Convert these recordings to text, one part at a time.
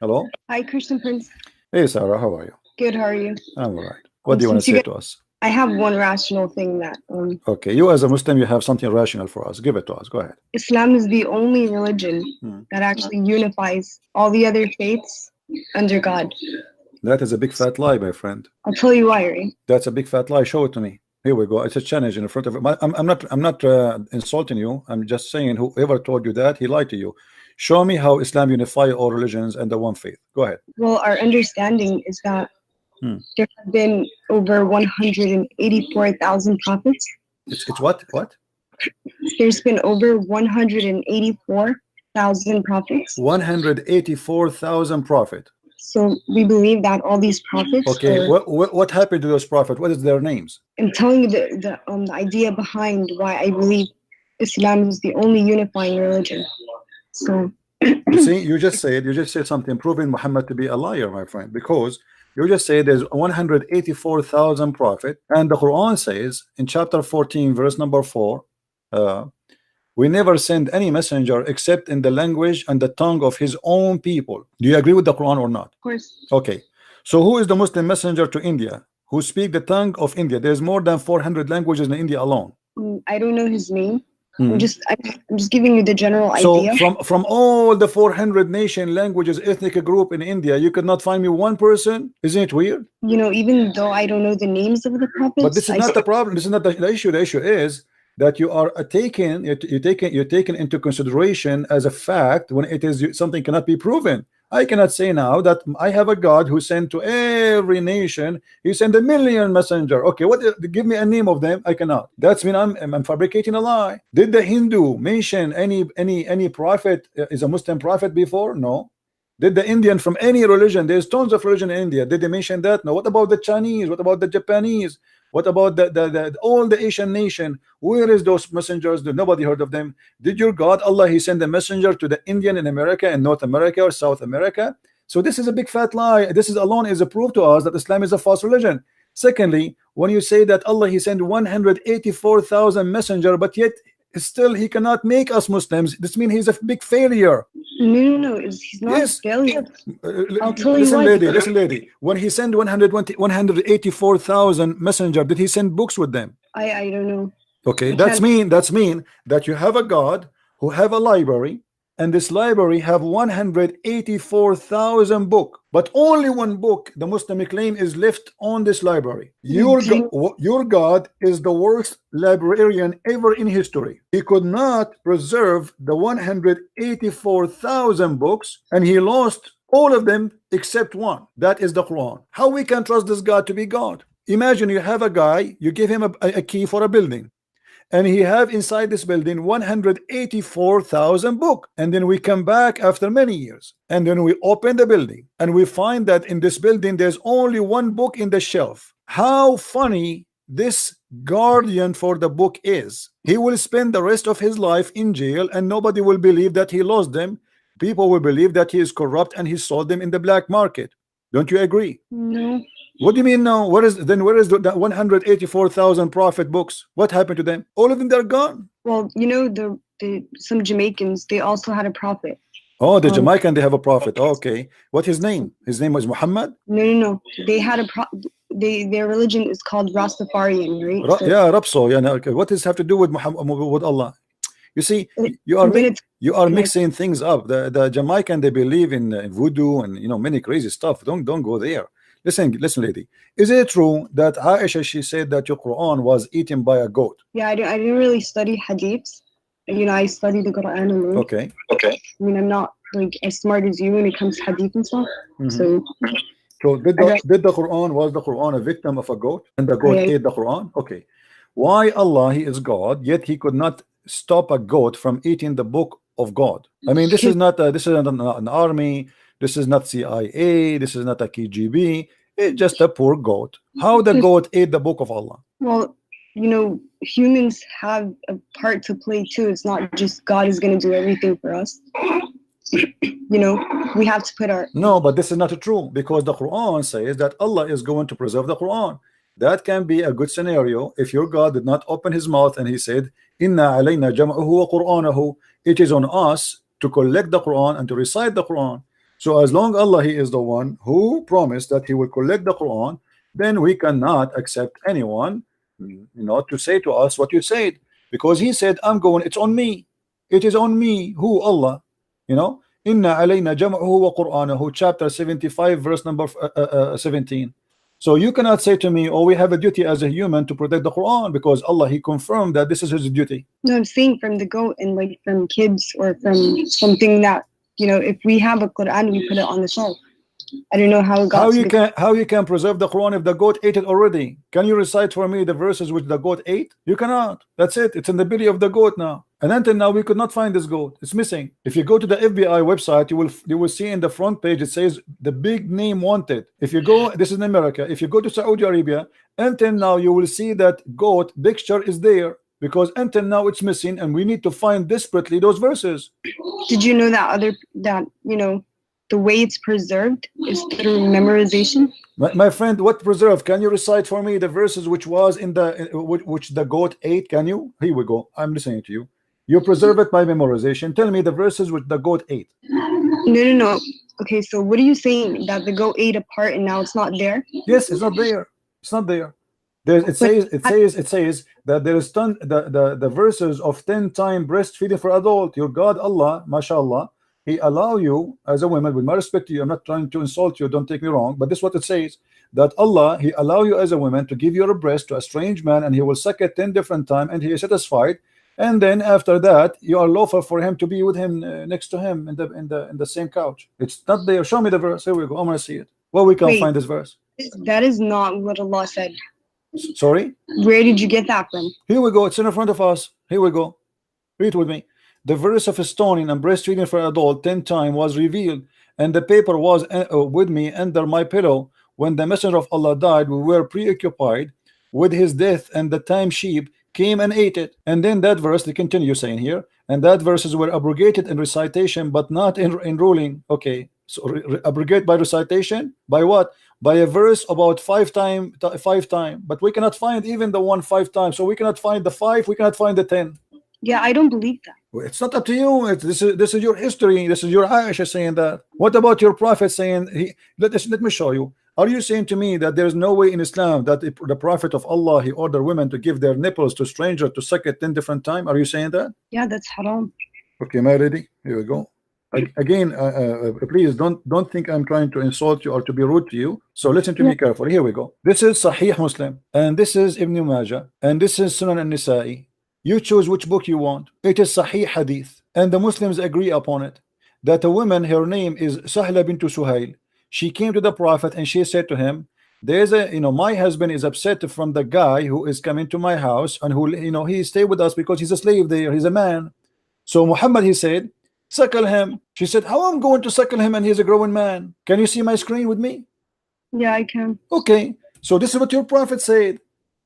Hello. Hi, Christian Prince. Hey, Sarah. How are you? Good, how are you? I'm all right. What do you want to say to us? I have one rational thing that Okay, you as a Muslim, you have something rational for us. Give it to us. Go ahead. Islam is the only religion that actually unifies all the other faiths under God. That is a big fat lie, my friend. I'll tell you why, right? That's a big fat lie. Show it to me. Here we go. It's a challenge in front of it. I'm not insulting you. I'm just saying whoever told you that, he lied to you. Show me how Islam unify all religions under one faith. Go ahead. Well, our understanding is that there have been over 184,000 prophets. It's what? What? There's been over 184,000 prophets. 184,000 prophets. So we believe that all these prophets. Okay, what happened to those prophets? What is their names? I'm telling you the idea behind why I believe Islam is the only unifying religion. So you see, you just said something proving Muhammad to be a liar, my friend, because you just said there's 184,000 prophets, and the Quran says in chapter 14, verse number 4, we never send any messenger except in the language and the tongue of his own people. Do you agree with the Quran or not? Of course. Okay. So who is the Muslim messenger to India who speak the tongue of India? There's more than 400 languages in India alone. I don't know his name. I'm just giving you the general idea. So from all the 400 nation languages ethnic group in India, you could not find me one person. Isn't it weird? You know, even though I don't know the names of the prophets. But this is not the problem. This is not the issue. The issue is that you are you're taken into consideration as a fact when it is something cannot be proven. I cannot say now that I have a God who sent to every nation. He sent 1 million messenger. Okay, what? Give me a name of them. I cannot. That's mean I'm fabricating a lie. Did the Hindu mention any prophet is a Muslim prophet before? No. Did the Indian from any religion? There's tons of religion in India. Did they mention that? No. What about the Chinese? What about the Japanese? What about all the Asian nation? Where is those messengers? Nobody heard of them. Did your God Allah He send a messenger to the Indian in America and North America or South America? So this is a big fat lie. This is alone is a proof to us that Islam is a false religion. Secondly, when you say that Allah He sent 184,000 messenger, but yet still He cannot make us Muslims, this means He's a big failure. No, he's not a failure. I'll tell you listen, why. Listen, lady. When He sent 184,000 messenger, did He send books with them? I don't know. Okay, that's mean that you have a God who have a library, and this library have 184,000 book, but only one book the Muslim claim is left on this library. Your God is the worst librarian ever in history. He could not preserve the 184,000 books, and he lost all of them except one. That is the Quran. How we can trust this God to be God? Imagine you have a guy, you give him a key for a building, and he have inside this building 184,000 book, and then we come back after many years, and then we open the building and we find that in this building there's only one book in the shelf. How funny this guardian for the book is. He will spend the rest of his life in jail, and nobody will believe that he lost them. People will believe that he is corrupt and he sold them in the black market. Don't you agree? No. What do you mean no? Where is the 184,000 prophet books? What happened to them? All of them, they're gone. Well, you know, some Jamaicans, they also had a prophet. Oh, the Jamaican, they have a prophet. Okay, what his name? His name was Muhammad. No. They had their religion is called Rastafarian, right? Yeah, Rapso. Yeah. Okay. What does this have to do with Muhammad, with Allah? You see, you are mixing things up. The Jamaican, they believe in voodoo and many crazy stuff. Don't go there. Listen, lady. Is it true that Aisha, she said that your Quran was eaten by a goat? Yeah, I didn't really study hadiths. I study the Quran alone. Okay. I mean, I'm not like as smart as you when it comes to hadith and stuff. So did the Quran, was the Quran a victim of a goat, and the goat ate the Quran? Okay. Why Allah, He is God, yet He could not stop a goat from eating the book of God? I mean, this is not an army. This is not CIA. This is not a KGB. It's just a poor goat. How the goat ate the book of Allah? Well, humans have a part to play too. It's not just God is going to do everything for us. We have to put our... No, but this is not true, because the Quran says that Allah is going to preserve the Quran. That can be a good scenario if your God did not open his mouth and he said, Inna alayna jam'uhu wa qur'anahu. It is on us to collect the Quran and to recite the Quran. So as long Allah He is the one who promised that He will collect the Quran, then we cannot accept anyone, to say to us what you said, because He said, I'm going, it's on me, it is on me. Who? Allah. Inna alayna jam'uhu wa qur'anahu, chapter 75, verse number 17. So you cannot say to me, oh, we have a duty as a human to protect the Quran, because Allah He confirmed that this is His duty. No, I'm saying from the goat and like from kids or from something that, if we have a Quran, we put it on the shelf. I don't know how it got how you can preserve the Quran if the goat ate it already? Can you recite for me the verses which the goat ate? You cannot. That's it. It's in the belly of the goat now. And until now we could not find this goat. It's missing. If you go to the FBI website, you will see in the front page it says the big name wanted. If you go, this is in America. If you go to Saudi Arabia, until now you will see that goat picture is there, because until now it's missing, and we need to find desperately those verses. Did you know that the way it's preserved is through memorization? My friend, what preserved? Can you recite for me the verses which was in the which the goat ate? Can you? Here we go. I'm listening to you. You preserve it by memorization. Tell me the verses which the goat ate. No. Okay, so what are you saying? That the goat ate a part and now it's not there? Yes, it's not there. It's not there. It says that there is the verses of 10 times breastfeeding for adult. Your God Allah, mashallah, He allow you as a woman, with my respect to you, I'm not trying to insult you, don't take me wrong, but this is what it says, that Allah He allow you as a woman to give your breast to a strange man, and he will suck it 10 different times, and he is satisfied, and then after that you are lawful for him to be with him, next to him in the same couch. It's not there. Show me the verse. Here we go. I'm gonna see it. Well, we can find this verse. That is not what Allah said. Sorry? Where did you get that from? Here we go. It's in front of us. Here we go. Read with me. The verse of stoning and breastfeeding for adult 10 times was revealed, and the paper was with me under my pillow. When the messenger of Allah died, we were preoccupied with his death, and the time sheep came and ate it. And then that verse, they continue saying here, and that verses were abrogated in recitation, but not in ruling. Okay, so abrogate by recitation? By what? By a verse about 5 times, but we cannot find even the 1 5 times. So we cannot find the 5, we cannot find the 10. Yeah, I don't believe that. It's not up to you. This is your history. This is your Aisha saying that. What about your prophet saying let me show you. Are you saying to me that there is no way in Islam that the prophet of Allah, he ordered women to give their nipples to strangers to suck it 10 different times? Are you saying that? Yeah, that's haram. Okay, am I ready? Here we go. Again, please don't think I'm trying to insult you or to be rude to you. So listen to me carefully. Here we go. This is Sahih Muslim, and this is Ibn Majah, and this is Sunan al-Nisa'i. You choose which book you want. It is Sahih Hadith, and the Muslims agree upon it, that a woman, her name is Sahla bint Suhail. She came to the Prophet and she said to him, there's my husband is upset from the guy who is coming to my house, and who he stay with us because he's a slave there, he's a man. So Muhammad, he said, suckle him. She said, how I'm going to suckle him and he's a growing man? Can you see my screen with me? Yeah, I can. Okay, so this is what your Prophet said.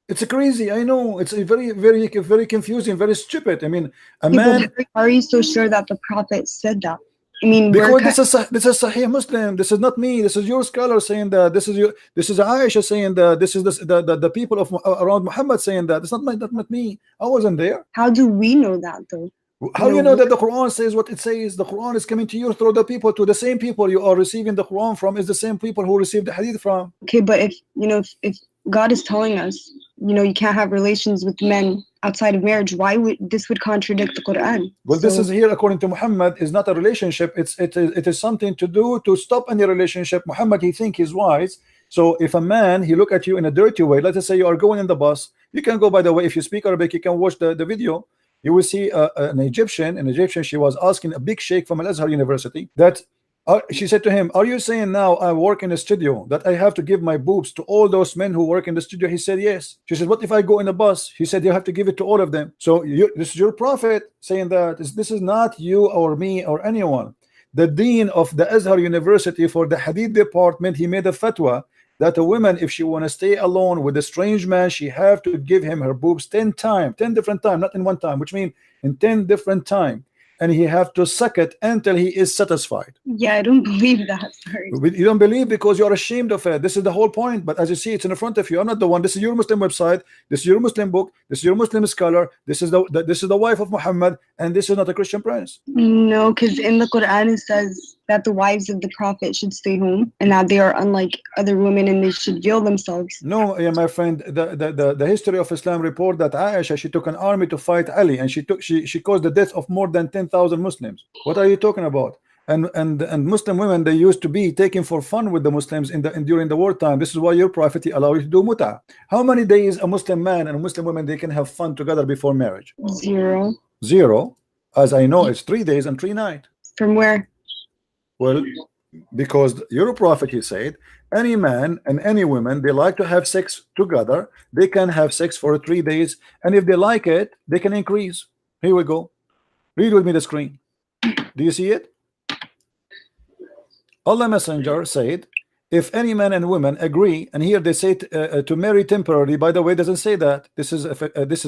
It's crazy. I know it's a very confusing, very stupid. I mean, man. Are you so sure that the Prophet said that? I mean, because this is Sahih Muslim. This is not me. This is your scholar saying that. This is Aisha saying that. This is the people of around Muhammad saying that. It's not me. I wasn't there. How do we know that though? How do you know that the Quran says what it says? The Quran is coming to you through the same people you are receiving the Quran from, is the same people who received the Hadith from. Okay, but if God is telling us, you can't have relations with men outside of marriage, why would this contradict the Quran? Well, this is here according to Muhammad is not a relationship. It is something to do to stop any relationship. Muhammad, he think he's wise. So if a man, he look at you in a dirty way, let us say you are going in the bus, you can go, by the way, if you speak Arabic, you can watch the video. You will see an Egyptian, she was asking a big sheikh from Al-Azhar University that she said to him, are you saying now I work in a studio that I have to give my boobs to all those men who work in the studio? He said yes. She said, what if I go in a bus? He said, you have to give it to all of them. So this is your Prophet saying that. This is not you or me or anyone. The dean of the Azhar University for the Hadith department, he made a fatwa that a woman, if she want to stay alone with a strange man, she have to give him her boobs 10 times, 10 different times, not in one time, which means in 10 different times. And he have to suck it until he is satisfied. Yeah, I don't believe that. Sorry. You don't believe because you are ashamed of it. This is the whole point. But as you see, it's in front of you. I'm not the one. This is your Muslim website. This is your Muslim book. This is your Muslim scholar. This is the wife of Muhammad, and this is not a Christian prince. No, because in the Quran it says that the wives of the Prophet should stay home and that they are unlike other women and they should veil themselves. No, yeah, my friend, the history of Islam report that Aisha, she took an army to fight Ali, and she caused the death of more than 10,000 Muslims. What are you talking about? And Muslim women, they used to be taken for fun with the Muslims during the wartime. This is why your prophet allow you to do muta. How many days a Muslim man and a Muslim woman they can have fun together before marriage? 0. 0. As I know, it's 3 days and 3 nights. From where? Well, because your prophet, he said, any man and any woman, they like to have sex together, they can have sex for 3 days, and if they like it, they can increase. Here we go. Read with me the screen. Do you see it? Allah Messenger said, if any man and woman agree, and here they say to marry temporarily. By the way, it doesn't say that. This is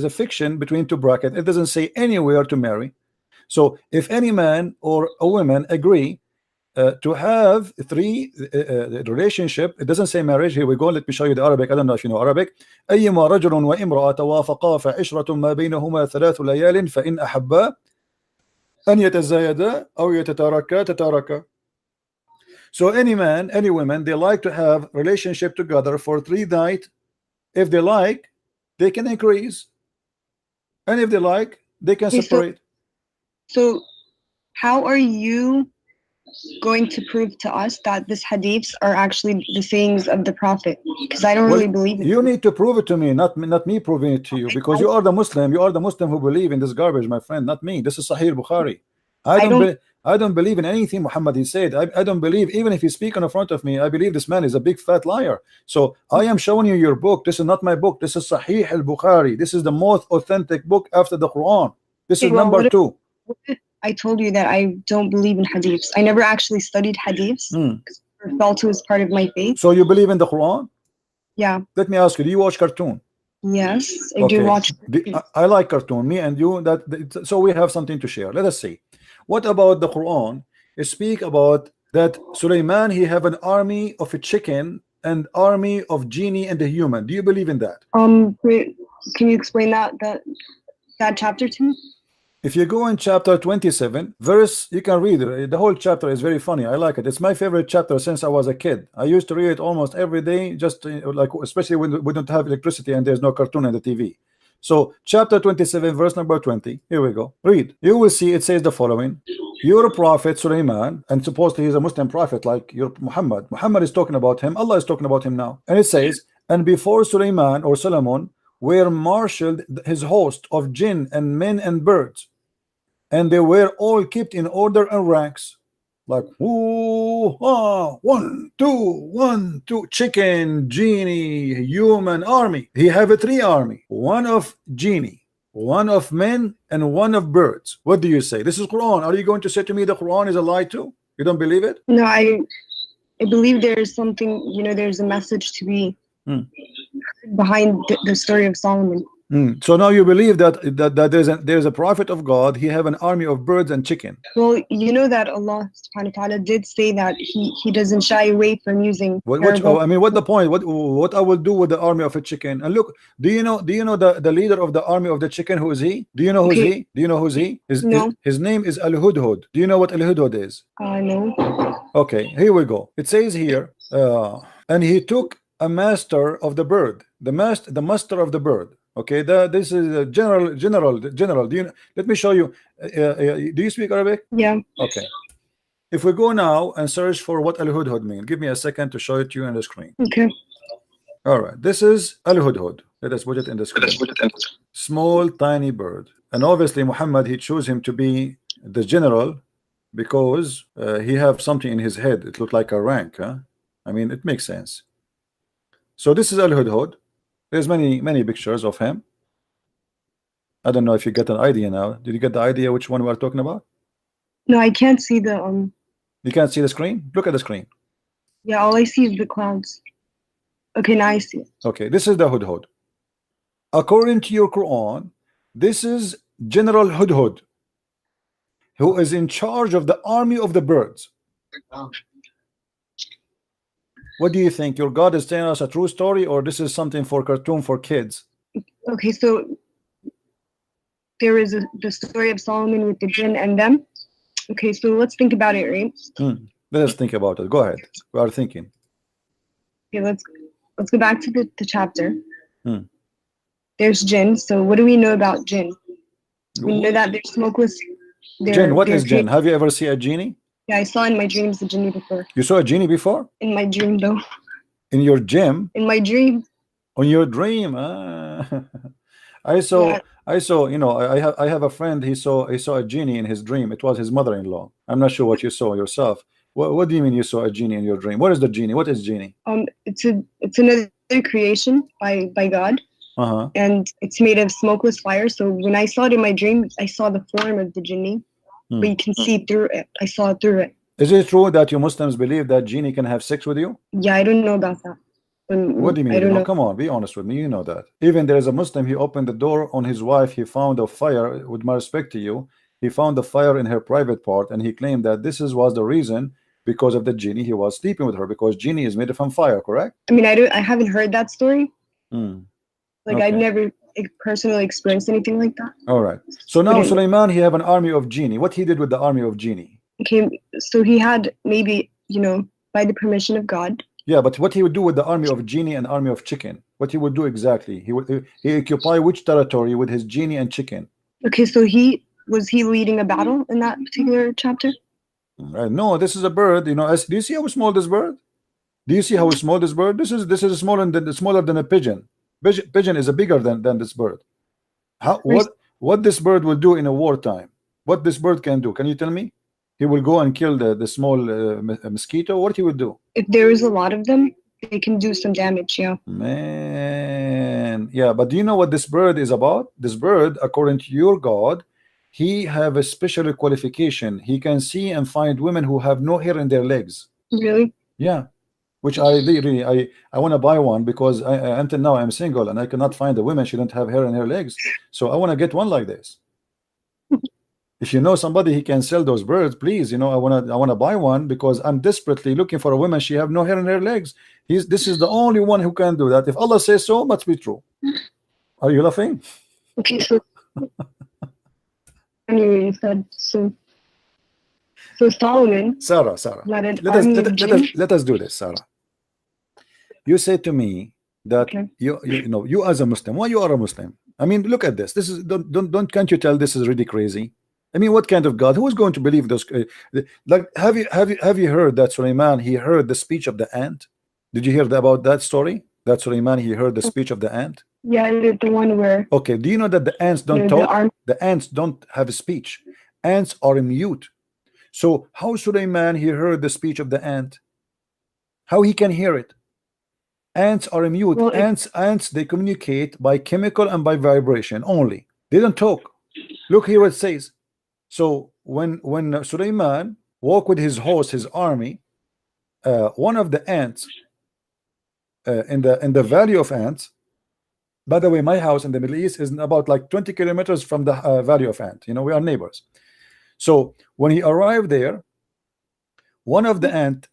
a fiction between two brackets. It doesn't say anywhere to marry. So if any man or a woman agree to have 3 relationship, it doesn't say marriage. Here we go. Let me show you the Arabic. I don't know if you know Arabic. أيما رجل وامرأة توافقا فعشرة ما بينهما 3 ليال فإن أحبا أن يتزايدا أو يتتاركا تتاركا. So any man, any woman, they like to have relationship together for 3 nights. If they like, they can increase, and if they like, they can separate. So how are you going to prove to us that these hadiths are actually the sayings of the Prophet? Because I don't really believe it. You need to prove it to me, not me proving it to you, because you are the Muslim. You are the Muslim who believe in this garbage, my friend, not me. This is Sahih Bukhari. I don't believe in anything Muhammad he said. I don't believe, even if he speak in front of me, I believe this man is a big fat liar. So I am showing you your book. This is not my book. This is Sahih al-Bukhari. This is the most authentic book after the Quran. This is number 2. I told you that I don't believe in hadiths. I never actually studied hadiths. I felt it was part of my faith. So you believe in the Quran? Yeah. Let me ask you, do you watch cartoon? Yes, I do watch. I like cartoon. Me and you, so we have something to share. Let us see. What about the Quran? It speak about that Sulaiman, he have an army of a chicken and army of genie and a human. Do you believe in that? Can you explain that chapter to me? If you go in chapter 27 verse, you can read it. The whole chapter is very funny. I like it. It's my favorite chapter since I was a kid. I used to read it almost every day, just like, especially when we don't have electricity and there's no cartoon on the TV. So chapter 27 verse number 20, here we go. Read. You will see it says the following: your prophet Sulaiman, and supposedly he's a Muslim prophet like your Muhammad is talking about him, Allah is talking about him now, and it says, and before Sulaiman or Solomon were marshaled his host of jinn and men and birds, and they were all kept in order and ranks, like 1 2 chicken, genie, human army. He have a 3 army, 1 of genie, 1 of men, and 1 of birds. What do you say? This is Quran. Are you going to say to me the Quran is a lie too? You don't believe it? No, I believe there's something, there's a message to be behind the story of Solomon. So now you believe that there's a prophet of God. He have an army of birds and chicken. Well, you know that Allah subhanahu wa ta'ala did say that he doesn't shy away from using I mean, what the point? What I will do with the army of a chicken? And look, do you know the leader of the army of the chicken? Who is he? Do you know who's he? Do you know who's he? His name is Al-Hudhud. Do you know what Al-Hudhud is? No. Okay, here we go. It says here, and he took a master of the bird, the master of the bird. Okay, this is a general. Do you? Let me show you. Do you speak Arabic? Yeah. Okay. If we go now and search for what Al-Hudhud mean, give me a second to show it to you on the screen. Okay. All right. This is Al-Hudhud. Let us put it in the screen. Small, tiny bird, and obviously Muhammad, he chose him to be the general because he have something in his head. It looked like a rank. Huh? I mean, it makes sense. So this is Al-Hudhud. There's many pictures of him. I don't know if you get an idea now. Did you get the idea which one we are talking about? No, I can't see the You can't see the screen? Look at the screen. Yeah, all I see is the clouds. Okay, now I see it. Okay, this is the Hudhud. According to your Quran, this is General Hudhud, who is in charge of the army of the birds. What do you think? Your God is telling us a true story, or this is something for cartoon for kids? Okay, so there is the story of Solomon with the jinn and them, Okay, so let's think about it, right? Let us think about it. Go ahead. We are thinking. Okay, let's go back to the chapter. Hmm. There's jinn. So what do we know about jinn? We know that they're smokeless. Jinn. What They're is jinn? Have you ever seen a genie? Yeah, I saw in my dreams the genie before. You saw a genie before? In my dream, though. In your gym? In my dream. On your dream? I saw. Yeah. I saw. You know, I have a friend. He saw a genie in his dream. It was his mother-in-law. I'm not sure what you saw yourself. What do you mean you saw a genie in your dream? What is the genie? What is genie? It's another creation by God. And it's made of smokeless fire. So when I saw it in my dream, I saw the form of the genie, but you can see through it. I saw through it. Is it true that you Muslims believe that genie can have sex with you? Yeah, I don't know about that. What do you mean? I don't know. Come on, be honest with me. You know that. Even there is a Muslim, he opened the door on his wife. He found a fire. With my respect to you, he found a fire in her private part, and he claimed that was the reason, because of the genie he was sleeping with her, because genie is made from fire, correct? I mean, I haven't heard that story. Like, Okay. I've never personally experienced anything like that. All right. So now Sulaiman, he have an army of genie. What he did with the army of genie? Okay, so he had maybe, by the permission of God. Yeah, but what he would do with the army of genie and army of chicken? What he would do exactly? He occupy which territory with his genie and chicken? Okay, so was he leading a battle in that particular chapter? No, this is a bird. You know, do you see how small this bird? Do you see how small this bird? This is smaller than a pigeon. Pigeon is bigger than this bird. What this bird will do in a wartime? What this bird can do? Can you tell me? He will go and kill the small mosquito. What he will do? If there is a lot of them, they can do some damage. Yeah. Man, yeah. But do you know what this bird is about? This bird, according to your God, he have a special qualification. He can see and find women who have no hair in their legs. Really? Yeah. Which I want to buy one, because until now I'm single and I cannot find a woman she don't have hair in her legs. So I want to get one like this. If you know somebody he can sell those birds, please, I want to buy one, because I'm desperately looking for a woman she have no hair in her legs. This is the only one who can do that. If Allah says so, must be true. Are you laughing? Okay, so anyway, you said so Solomon. Sarah, let us do this, Sarah. You said to me that you as a Muslim, why you are a Muslim? I mean, look at this. This is can't you tell this is really crazy? I mean, what kind of God? Who is going to believe those? Like, have you heard that Sulaiman, he heard the speech of the ant? Did you hear about that story? That Sulaiman, he heard the speech of the ant. Yeah, the one where. Okay. Do you know that the ants don't talk? The ants don't have a speech. Ants are mute. So how Sulaiman he heard the speech of the ant? How he can hear it? Ants are mute. Well, ants they communicate by chemical and by vibration only. They don't talk. Look here what it says. So when Sulaiman walked with his host, his army, one of the ants in the valley of ants. By the way, my house in the Middle East is about like 20 kilometers from the valley of ant. We are neighbors. So when he arrived there, one of the ant,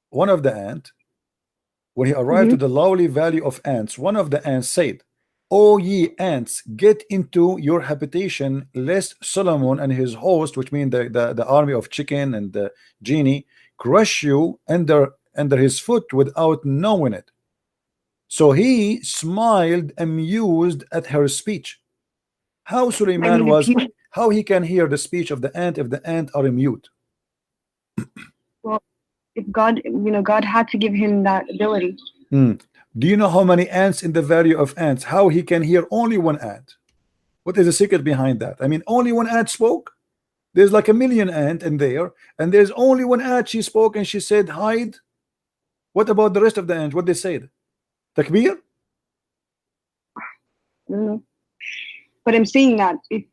when he arrived to the lowly valley of ants, one of the ants said, "O ye ants, get into your habitation, lest Solomon and his host," which mean the army of chicken and the genie, "crush you under his foot without knowing it." So he smiled, amused at her speech. How Sulaiman how he can hear the speech of the ant if the ant are mute? Well, if God, God had to give him that ability. Do you know how many ants in the valley of ants? How he can hear only one ant? What is the secret behind that? I mean, only one ant spoke. There's like a million ant in there, and there's only one ant. She spoke and she said, "Hide." What about the rest of the ants? What they said? Takbir? But I'm saying that if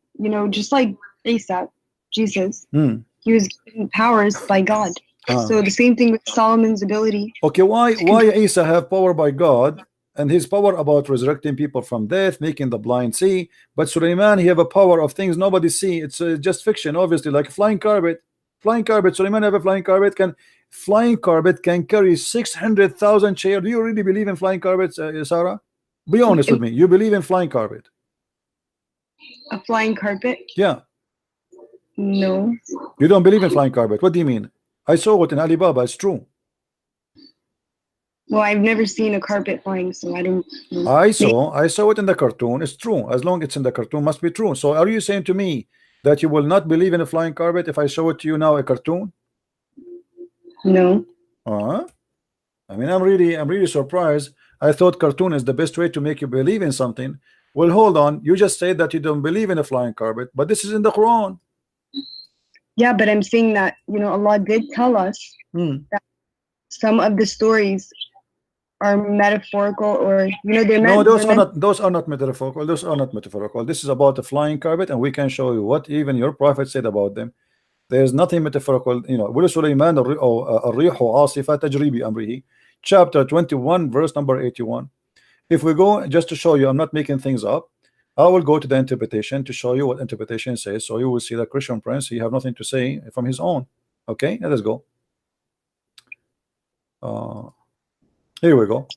just like Isa, Jesus, he was given powers by God. So the same thing with Solomon's ability. Okay, why Isa have power by God and his power about resurrecting people from death, making the blind see, but Sulaiman he have a power of things nobody see. It's just fiction, obviously, like a flying carpet. Sulaiman have a flying carpet. Flying carpet can carry 600,000 chairs. Do you really believe in flying carpets, Sarah? Be honest with me. You believe in flying carpet? A flying carpet? Yeah. No. You don't believe in flying carpet. What do you mean? I saw it in Alibaba. It's true. Well, I've never seen a carpet flying, so I don't know. I saw it in the cartoon. It's true. As long as it's in the cartoon, must be true. So are you saying to me that you will not believe in a flying carpet if I show it to you now, a cartoon? No. I mean, I'm really surprised. I thought cartoon is the best way to make you believe in something. Well, hold on. You just said that you don't believe in a flying carpet, but this is in the Quran. Yeah, but I'm saying that, you know, Allah did tell us that some of the stories are metaphorical, or you know, they're No, meant. those are not metaphorical. Those are not metaphorical. This is about a flying carpet, and we can show you what even your prophet said about them. There's nothing metaphorical. You know, Sulaiman الريح عاصفة تجري بأمره, chapter 21, verse number 81. If we go, just to show you, I'm not making things up. I will go to the interpretation to show you what interpretation says. So you will see that Christian Prince, he have nothing to say from his own. Okay, let us go. Here we go.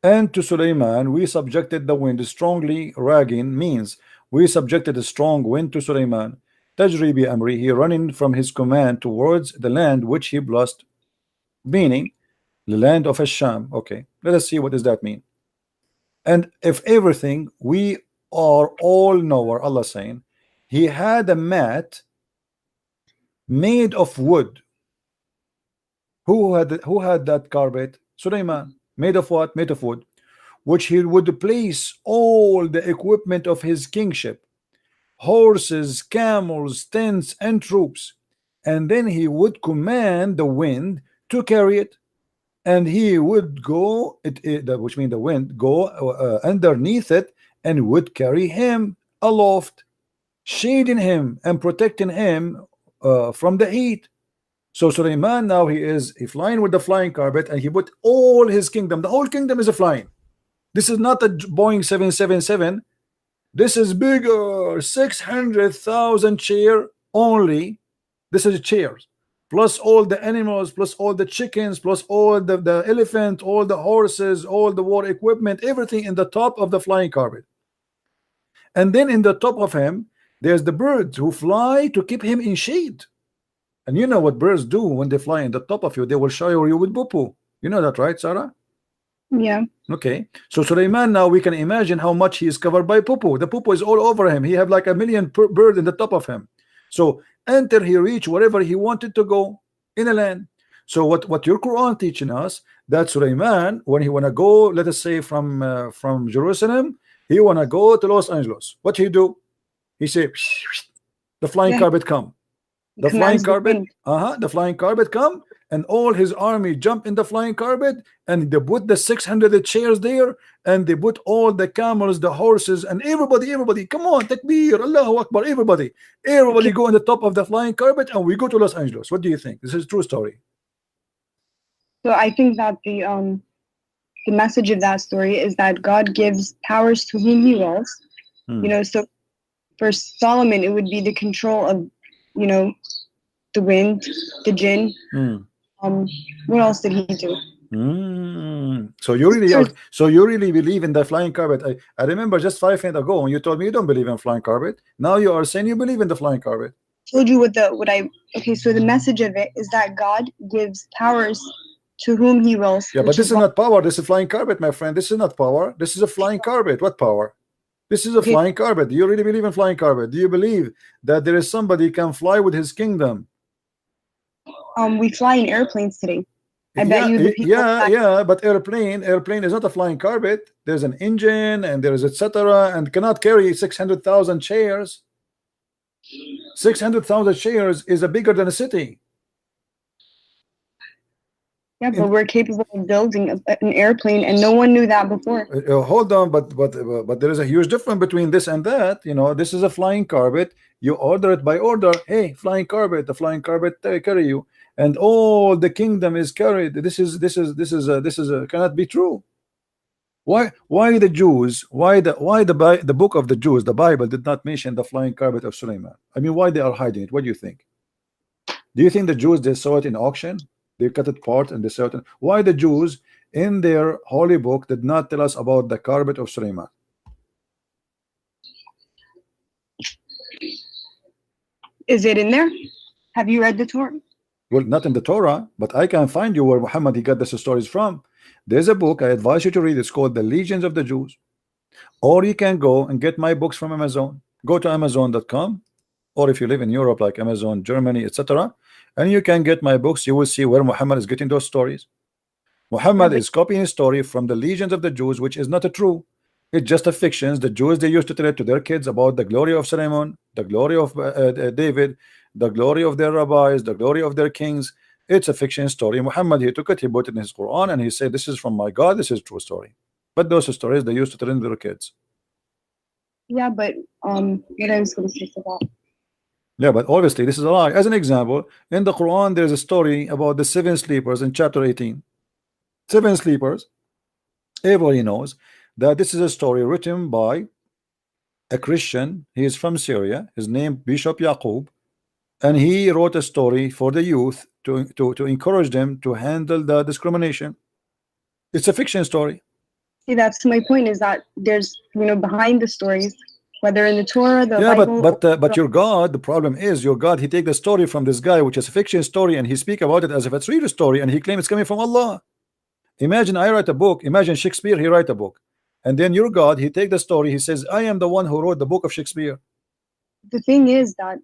And to Sulaiman we subjected the wind strongly. Ragging means we subjected a strong wind to Sulaiman. Tajri bi amri, he running from his command towards the land which he blessed, meaning the land of Asham. Okay, let us see what does that mean. And if everything, we are all knower, Allah saying, he had a mat made of wood. Who had that carpet? Sulaiman. Made of what? Made of wood, which he would place all the equipment of his kingship, horses, camels, tents, and troops, and then he would command the wind to carry it, and he would go, which means the wind, go underneath it, and would carry him aloft, shading him and protecting him from the heat. So Sulaiman now he flying with the flying carpet, and he put all his kingdom. The whole kingdom is a flying. This is not a Boeing 777. This is bigger, 600,000 chair only. This is chairs, plus all the animals, plus all the chickens, plus all the elephant, all the horses, all the war equipment, everything in the top of the flying carpet. And then in the top of him, there's the birds who fly to keep him in shade. And you know what birds do when they fly in the top of you? They will shower you with poo-poo. You know that, right, Sarah? Yeah. Okay. So Sulaiman, now we can imagine how much he is covered by poo-poo. The poo-poo is all over him. He have like a million bird in the top of him. So until he reach wherever he wanted to go in the land. So what your Quran teaching us, that Sulaiman, when he want to go, let us say from Jerusalem, he want to go to Los Angeles. What he do? He say, the flying carpet come. The flying carpet, the flying carpet come, and all his army jump in the flying carpet, and they put the 600 chairs there, and they put all the camels, the horses, and everybody, come on, takbir, Allahu Akbar, everybody go on the top of the flying carpet, and we go to Los Angeles. What do you think? This is a true story. So I think that the message of that story is that God gives powers to whom he wills. You know, so for Solomon, it would be the control of, you know, the wind, the jinn. What else did he do? So you really believe in the flying carpet. I remember just 5 minutes ago when you told me you don't believe in flying carpet. Now you are saying you believe in the flying carpet. Told you okay, so the message of it is that God gives powers to whom he wills. Yeah, but this is not power. This is flying carpet, my friend. This is not power. This is a flying carpet. What power? This is a flying carpet. Do you really believe in flying carpet? Do you believe that there is somebody can fly with his kingdom? We fly in airplanes today. I bet you the people but airplane is not a flying carpet. There's an engine and there is etc. and cannot carry 600,000 chairs. 600,000 chairs is bigger than a city. Yeah, but we're capable of building an airplane, and no one knew that before. Hold on, but there is a huge difference between this and that. You know, this is a flying carpet. You order it by order. Hey, flying carpet, the flying carpet carry you, and all the kingdom is carried. This is cannot be true. Why the Jews? Why the book of the Jews, the Bible, did not mention the flying carpet of Sulaiman? I mean, why they are hiding it? What do you think? Do you think the Jews, they saw it in auction? They cut it apart and they sell it. Why the Jews in their holy book did not tell us about the carpet of Sulaiman? Is it in there? Have you read the Torah? Well, not in the Torah, but I can find you where Muhammad he got these stories from. There's a book I advise you to read. It's called The Legions of the Jews. Or you can go and get my books from Amazon. Go to Amazon.com, or if you live in Europe like Amazon, Germany, etc., and you can get my books. You will see where Muhammad is getting those stories. Yeah, Muhammad but is copying a story from the Legions of the Jews, which is not a true. It's just a fiction. The Jews, they used to tell it to their kids about the glory of Solomon, the glory of David, the glory of their rabbis, the glory of their kings. It's a fiction story. Muhammad, he took it, he put it in his Quran, and he said, this is from my God, this is a true story. But those stories they used to tell in their kids. yeah, but what I was going to say to that. Yeah, but obviously this is a lie. As an example, in the Quran, there's a story about the 7 sleepers in chapter 18. 7 sleepers. Everybody knows that this is a story written by a Christian. He is from Syria. His name Bishop Yaqub, and he wrote a story for the youth to encourage them to handle the discrimination. It's a fiction story. See, that's my point. Is that there's behind the stories, whether in the Torah, the Yeah, Bible, but your God, the problem is your God, he take the story from this guy, which is a fiction story, and he speak about it as if it's real story, and he claims it's coming from Allah. Imagine I write a book. Imagine Shakespeare, he write a book, and then your God, he take the story, he says, I am the one who wrote the book of Shakespeare. The thing is that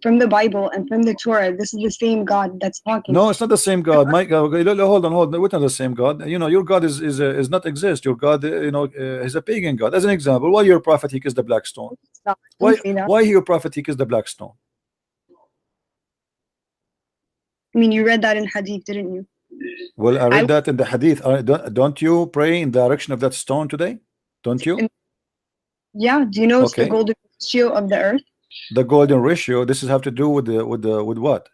from the Bible and from the Torah, this is the same God that's talking. No, it's not the same God. My God, hold on. We're not the same God. Your God is not exist. Your God, is a pagan God. As an example, why your prophet he kissed the black stone? Why your prophet he kissed the black stone? I mean, you read that in Hadith, didn't you? Well, I read that in the Hadith. Don't you pray in the direction of that stone today? Don't you? Yeah. Do you know it's the golden ratio of the earth? The golden ratio. This is have to do with what?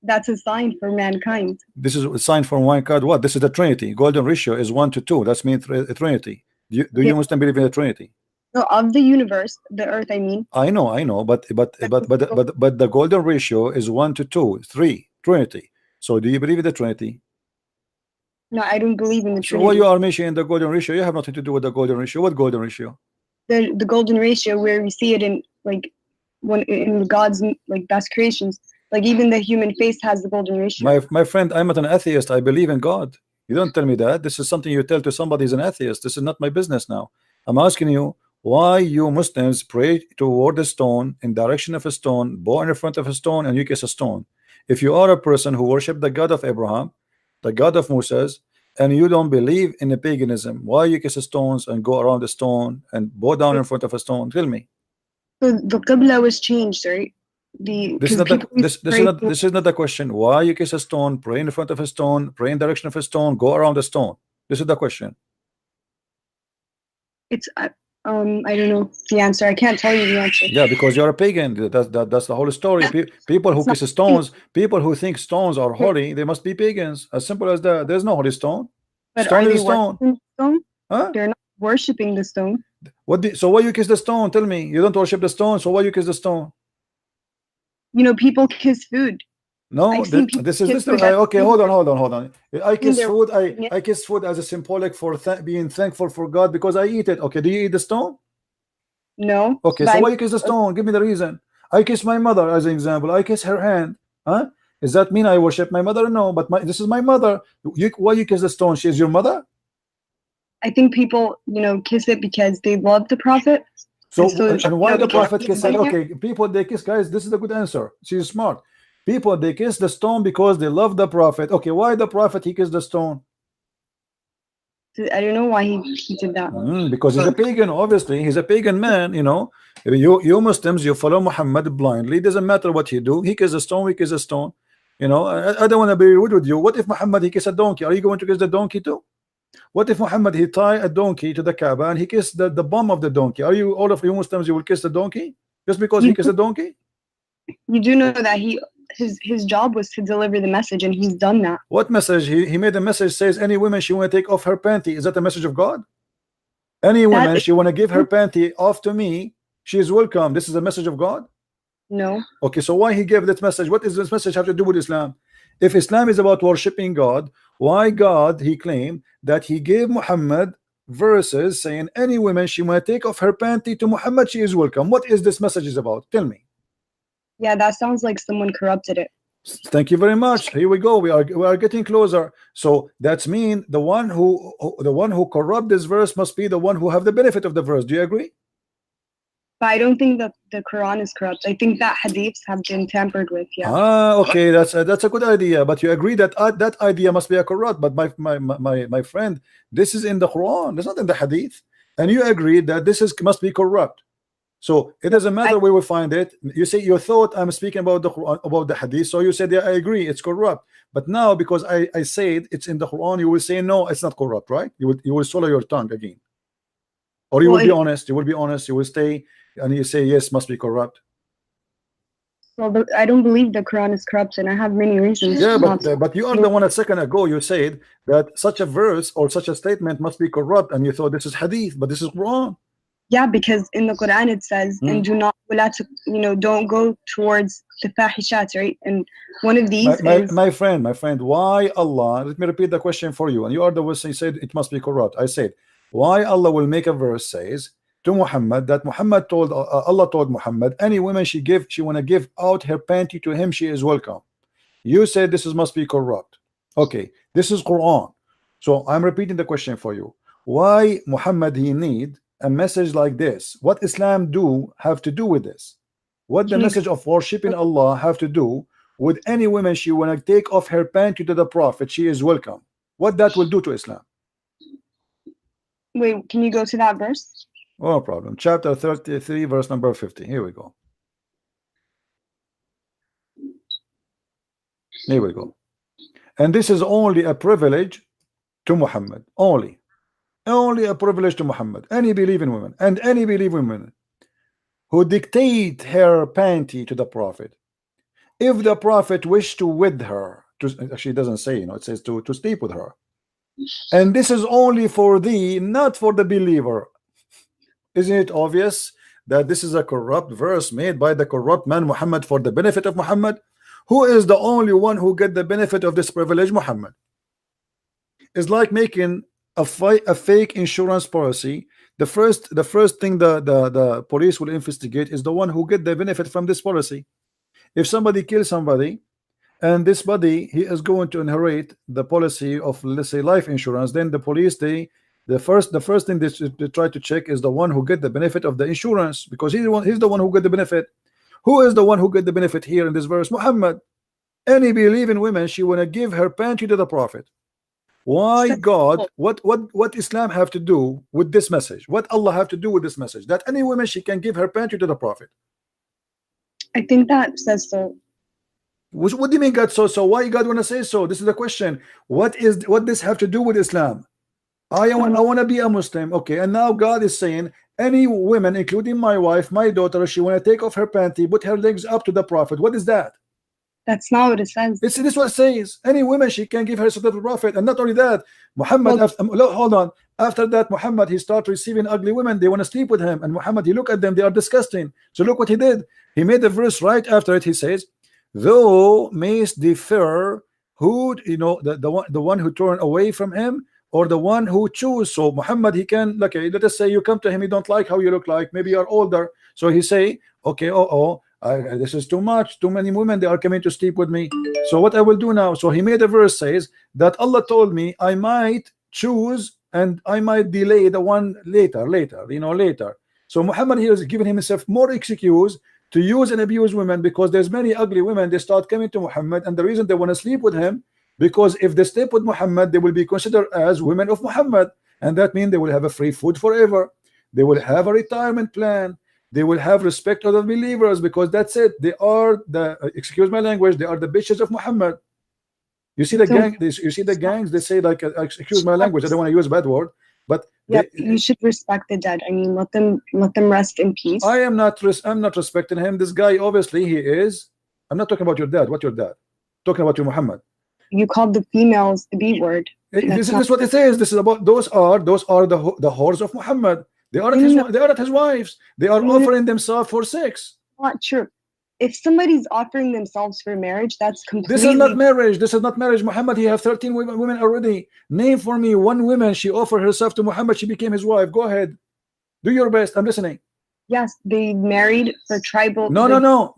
That's a sign for mankind. This is a sign for mankind. What? This is the Trinity. Golden ratio is 1 to 2. That's mean Trinity. Do you Muslim believe in the Trinity? No, of the universe, the earth. I mean. I know, but the golden ratio is 1 to 2, 3. Trinity. So do you believe in the Trinity? No, I don't believe in the Trinity. So why you are mentioning the golden ratio? You have nothing to do with the golden ratio. What golden ratio? The golden ratio, where we see it in when in God's best creations, even the human face has the golden ratio. My friend, I'm not an atheist. I believe in God. You don't tell me that. This is something you tell to somebody who's an atheist. This is not my business now. I'm asking you why you Muslims pray toward a stone, in direction of a stone, bow in front of a stone, and you kiss a stone. If you are a person who worship the God of Abraham, the God of Moses, and you don't believe in the paganism, why you kiss stones and go around the stone and bow down in front of a stone? Tell me. So the Qibla was changed, right? This is not the question. Why you kiss a stone, pray in front of a stone, pray in direction of a stone, go around the stone? This is the question. It's I don't know the answer. I can't tell you the answer. Yeah, because you're a pagan. That's the whole story. People who kiss stones, people who think stones are holy, they must be pagans. As simple as that. There's no holy stone. But stone are is a stone. Huh? They're not worshiping the stone. So why you kiss the stone? Tell me. You don't worship the stone, so why you kiss the stone? People kiss food. No, this is okay. Hold on. I kiss food. I kiss food as a symbolic for being thankful for God because I eat it. Okay, do you eat the stone? No. Okay, so why you kiss the stone? Give me the reason. I kiss my mother as an example. I kiss her hand. Huh? Does that mean I worship my mother? No, but this is my mother. Why you kiss the stone? She is your mother? I think people, kiss it because they love the prophet. So and why the prophet kiss it? Okay, people they kiss, guys. This is a good answer. She's smart. People they kiss the stone because they love the prophet. Okay, why the prophet he kissed the stone? I don't know why he did that. Because he's a pagan. Obviously, he's a pagan man. You Muslims, you follow Muhammad blindly. It doesn't matter what he do. He kisses a stone. We kiss a stone. I don't want to be rude with you. What if Muhammad he kiss a donkey? Are you going to kiss the donkey too? What if Muhammad he tie a donkey to the Kaaba and he kissed the bum of the donkey? Are you all of you Muslims you will kiss the donkey just because he kissed a donkey? You do know that his job was to deliver the message, and he's done that. What message? He made a message says any woman she want to take off her panty. Is that a message of God? Any woman she want to give her panty off to me, she is welcome. This is a message of God? No. Okay, so why he gave that message? What does this message have to do with Islam? If Islam is about worshiping God, why God he claimed that he gave Muhammad verses saying any woman she want to take off her panty to Muhammad, she is welcome? What is this message is about? Tell me. Yeah, that sounds like someone corrupted it. Thank you very much. Here we go. We are getting closer. So that's mean the one who corrupt this verse must be the one who have the benefit of the verse. Do you agree? But I don't think that the Quran is corrupt. I think that hadiths have been tampered with. Yeah. Okay, that's a good idea. But you agree that that idea must be a corrupt. But my friend, this is in the Quran. It's not in the hadith. And you agree that this is must be corrupt. So it doesn't matter where we find it. You say you thought I'm speaking about the Quran, about the hadith, so you said, yeah, I agree, it's corrupt. But now because I said it's in the Quran, you will say no, it's not corrupt, right? You will swallow your tongue again, or you will be honest. You will be honest. You will stay and you say yes, must be corrupt. Well, I don't believe the Quran is corrupt, and I have many reasons. Yeah, but you are the one a second ago you said that such a verse or such a statement must be corrupt, and you thought this is hadith, but this is Quran. Yeah, because in the Quran it says, and do not, don't go towards the fahishat, right? And one of these is... My friend, why Allah, let me repeat the question for you, and you are the one who said it must be corrupt. I said, why Allah will make a verse says to Muhammad that Muhammad told, Allah told Muhammad, any woman she want to give out her panty to him, she is welcome. You said this must be corrupt. Okay, this is Quran. So I'm repeating the question for you. Why Muhammad he need a message like this? What Islam have to do with this? What the message of worshiping Allah have to do with any woman she want to take off her panty to the Prophet, she is welcome? What that will do to Islam? Wait, can you go to that verse? No problem. Chapter 33 verse number 50. Here we go. Here we go. And this is only a privilege to Muhammad. Only a privilege to Muhammad. Any believing woman and any believing woman who dictate her panty to the Prophet, if the Prophet wished to with her, actually it doesn't say, it says to sleep with her, and this is only for thee, not for the believer. Isn't it obvious that this is a corrupt verse made by the corrupt man Muhammad for the benefit of Muhammad? Who is the only one who get the benefit of this privilege? Muhammad. It's like making a fake insurance policy. The first thing the police will investigate is the one who get the benefit from this policy. If somebody kills somebody and this body he is going to inherit the policy of, let's say, life insurance, then the police the first thing they try to check is the one who get the benefit of the insurance, because he's the one who get the benefit. Who is the one who get the benefit here in this verse? Muhammad. Any believing woman she want to give her panty to the Prophet. Why God, what Islam have to do with this message? What Allah have to do with this message? That any woman she can give her panty to the Prophet. I think that says so. What do you mean God so? Why God want to say so? This is the question. What this have to do with Islam? I want to be a Muslim. Okay, and now God is saying any woman, including my wife, my daughter, she want to take off her panty, put her legs up to the Prophet. What is that? That's not what it says. This is what it says. Any woman she can give her to the Prophet. And not only that, Muhammad, hold on. After that, Muhammad, he start receiving ugly women. They want to sleep with him. And Muhammad, he look at them. They are disgusting. So look what he did. He made the verse right after it. He says, "Thou mayst defer who, the one who turn away from him, or the one who choose." So Muhammad, he can, okay, let us say you come to him, you don't like how you look like, maybe you're older. So he say, okay, this is too much, too many women, they are coming to sleep with me. So what I will do now? So he made a verse says that Allah told me I might choose and I might delay the one later. So Muhammad here is giving himself more excuse to use and abuse women, because there's many ugly women, they start coming to Muhammad, and the reason they want to sleep with him, because if they sleep with Muhammad, they will be considered as women of Muhammad, and that means they will have a free food forever. They will have a retirement plan. They will have respect of the believers, because that's it. They are excuse my language, they are the bitches of Muhammad. You see the gang. You see the gangs. They say like, excuse my language. I don't want to use a bad word, but yeah, you should respect the dead. I mean, let them rest in peace. I'm not respecting him. This guy, obviously, he is. I'm not talking about your dad. What your dad? Talking about your Muhammad. You called the females the B word. This is what it says. This is about those are the whores of Muhammad. They are not his wives. They are offering themselves for sex. Not true. If somebody's offering themselves for marriage, that's completely... This is not marriage. This is not marriage. Muhammad, he have 13 women already. Name for me one woman she offered herself to Muhammad, she became his wife. Go ahead. Do your best. I'm listening. Yes, they married for tribal. No.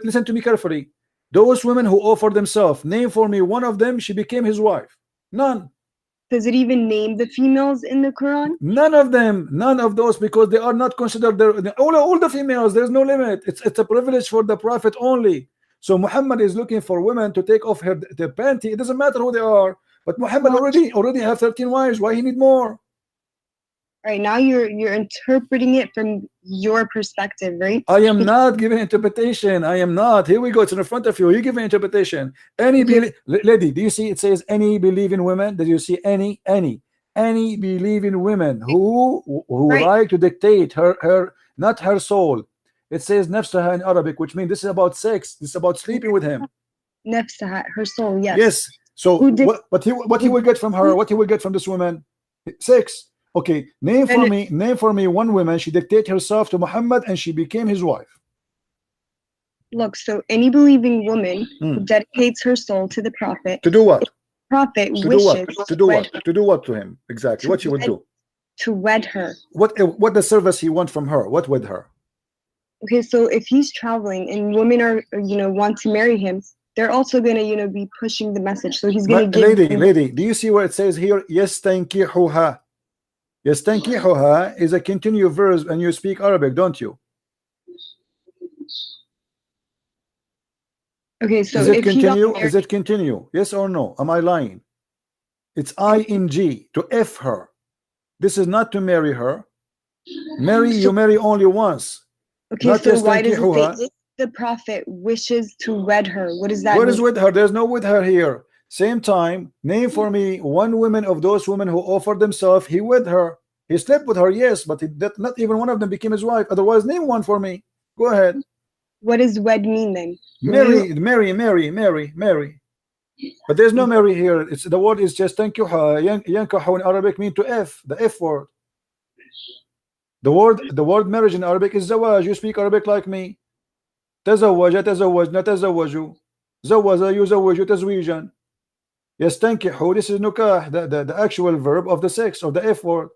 Listen to me carefully. Those women who offered themselves, name for me one of them. She became his wife. None. Does it even name the females in the Quran? None of them. None of those, because they are not considered all the females. There's no limit. It's a privilege for the prophet only. So Muhammad is looking for women to take off the panty. It doesn't matter who they are. But Muhammad already have 13 wives. Why he need more? Right now you're interpreting it from your perspective, right? I am not giving interpretation. I am not. Here we go. It's in front of you. You give an interpretation. Lady, do you see it says any believing women? Did you see any believing women who right. like to dictate her not her soul? It says nafsaha in Arabic, which means this is about sex. This is about sleeping with him. Nafsaha, her soul. Yes. Yes. So what he will get from her? What he will get from this woman? Sex. Okay, name for me one woman she dictated herself to Muhammad and she became his wife. Look, so any believing woman who dedicates her soul to the prophet. To do what? Prophet to wishes do what? To do what to him? Exactly. What she would do? To wed her. What the service he want from her? What with her? Okay, so if he's traveling and women are want to marry him, they're also gonna be pushing the message. So he's gonna give lady, do you see where it says here yastankihuha? Yastankihuha is a continuous verb, and you speak Arabic, don't you? Okay, so is it continue? Is it continue? Yes or no? Am I lying? It's ing to f her. This is not to marry her. You marry only once. Okay, so why does it say if the prophet wishes to wed her? What does that mean? What is with her? There's no with her here. Same time, name for me one woman of those women who offered themselves. He wed her. He slept with her, yes, but not even one of them became his wife. Otherwise, name one for me. Go ahead. What does wed mean then? Marry. But there's no marry here. It's the word is just tankiha. Yankahu in Arabic mean to f, the f word. The word marriage in Arabic is zawaj. You speak Arabic like me. تزوج تزوجنا تزوجوا زوج يزوج تزويجا. يستنكحوا, this is nukah, the actual verb of the sex, of the f word.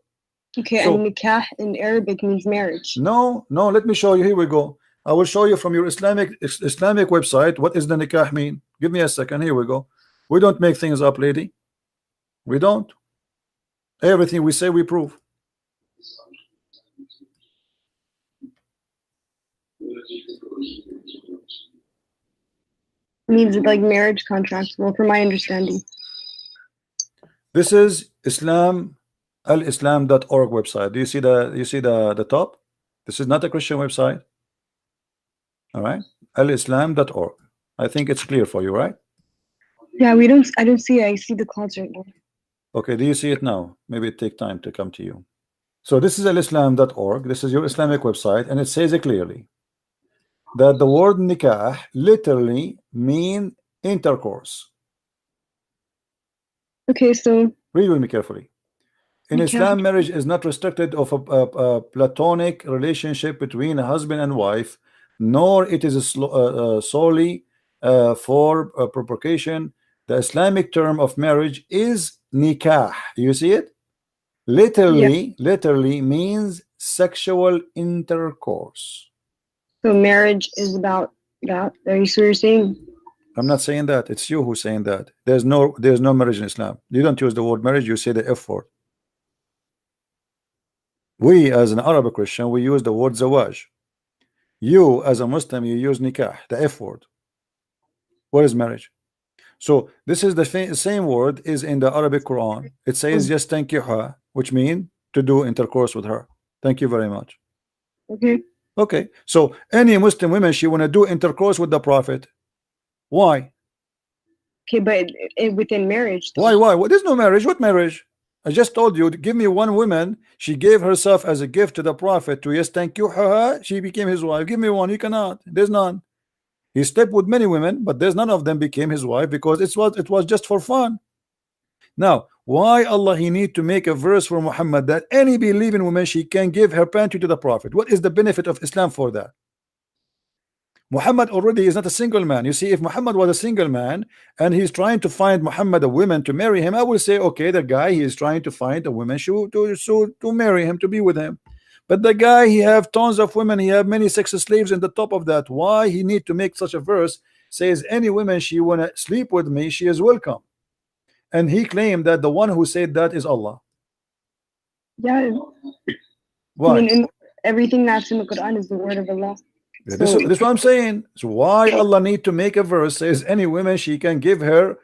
Okay, so, and nikah in Arabic means marriage. No, let me show you. Here we go. I will show you from your Islamic website what is the nikah mean. Give me a second. Here we go. We don't make things up, lady. We don't. Everything we say we prove. Means like marriage contract. Well, from my understanding. This is alislam.org website. Do you see the top? This is not a Christian website. All right, alislam.org. I think it's clear for you, right? Yeah, I don't see it. I see the clouds right now. Okay, do you see it now? Maybe it take time to come to you. So this is alislam.org. This is your Islamic website, and it says it clearly that the word nikah literally mean intercourse. Okay, so read with me carefully. In Islam, marriage is not restricted of a platonic relationship between a husband and wife, nor it is solely for procreation. The Islamic term of marriage is nikah. You see it? Literally means sexual intercourse. So marriage is about that. Are you sure you're saying? I'm not saying that. It's you who's saying that. There's no marriage in Islam. You don't use the word marriage. You say the F word. We, as an Arabic Christian, we use the word zawaj. You, as a Muslim, you use nikah, the F word. What is marriage? So this is the same word is in the Arabic Quran. It says just tankiha, which means to do intercourse with her. Thank you very much. Okay. So any Muslim women, she want to do intercourse with the Prophet. Why? Okay, but within marriage. Why? Well, there's no marriage. What marriage? I just told you, give me one woman. She gave herself as a gift to the Prophet to yastankihuha. She became his wife. Give me one. You cannot. There's none. He slept with many women, but there's none of them became his wife because it was just for fun. Now, why Allah he need to make a verse for Muhammad that any believing woman she can give her panty to the Prophet? What is the benefit of Islam for that? Muhammad already is not a single man. You see, if Muhammad was a single man and he's trying to find Muhammad a woman to marry him, I will say, okay, the guy he is trying to find a woman to marry him, to be with him. But the guy, he have tons of women, he have many sex slaves in the top of that. Why he need to make such a verse says any woman she wanna sleep with me, she is welcome? And he claimed that the one who said that is Allah. Yeah. Why? I mean, everything that's in the Quran is the word of Allah. Yeah, this is what I'm saying. So why Allah need to make a verse says any woman she can give her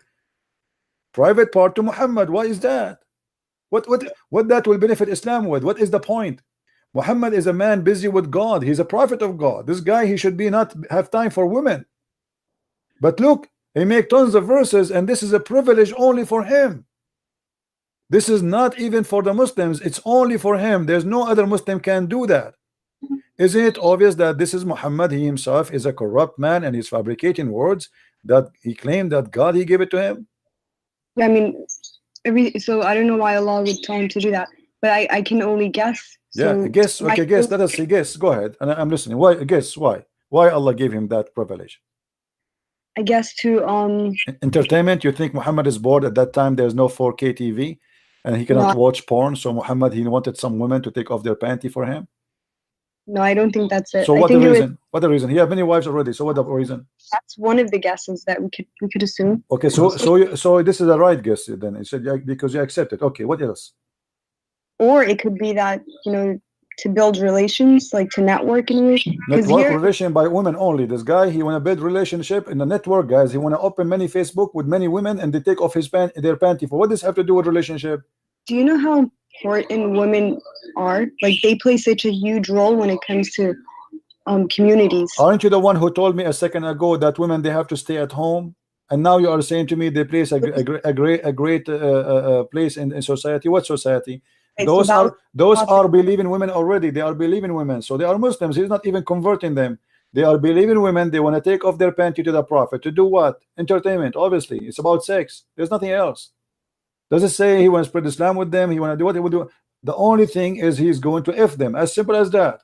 private part to Muhammad? Why is that? What that will benefit Islam with? What is the point? Muhammad is a man busy with God. He's a prophet of God. This guy, he should be not have time for women. But look, he make tons of verses, and this is a privilege only for him. This is not even for the Muslims. It's only for him. There's no other Muslim can do that. Isn't it obvious that this is Muhammad? He himself is a corrupt man, and he's fabricating words that he claimed that God he gave it to him. Yeah, I mean, so I don't know why Allah would tell him to do that, but I can only guess. Yeah, guess. Okay, guess. Let us see. Guess. Go ahead, and I'm listening. Why? Guess why? Why Allah gave him that privilege? I guess to entertainment. You think Muhammad is bored at that time? There's no 4K TV, and he cannot watch porn. So Muhammad, he wanted some women to take off their panty for him. No, I don't think that's it. So what the reason? What the reason? He have many wives already. So what the reason? That's one of the guesses that we could assume. Okay, so this is a right guess then. He said because you accept it. Okay, what else? Or it could be that, you know, to build relations, like to network in relation by women only. This guy, he want to build relationship in the network, guys. He want to open many Facebook with many women, and they take off their panty. For what does this have to do with relationship? Do you know how important women are? Like they play such a huge role when it comes to communities. Aren't you the one who told me a second ago that women, they have to stay at home? And now you are saying to me they place a great place in society. What society? Those are believing women already. They are believing women, so they are Muslims. He's not even converting them. They are believing women. They want to take off their panty to the Prophet to do what? Entertainment. Obviously, it's about sex. There's nothing else. Does it say he want to spread Islam with them? He want to do what he would do? The only thing is he's going to F them. As simple as that.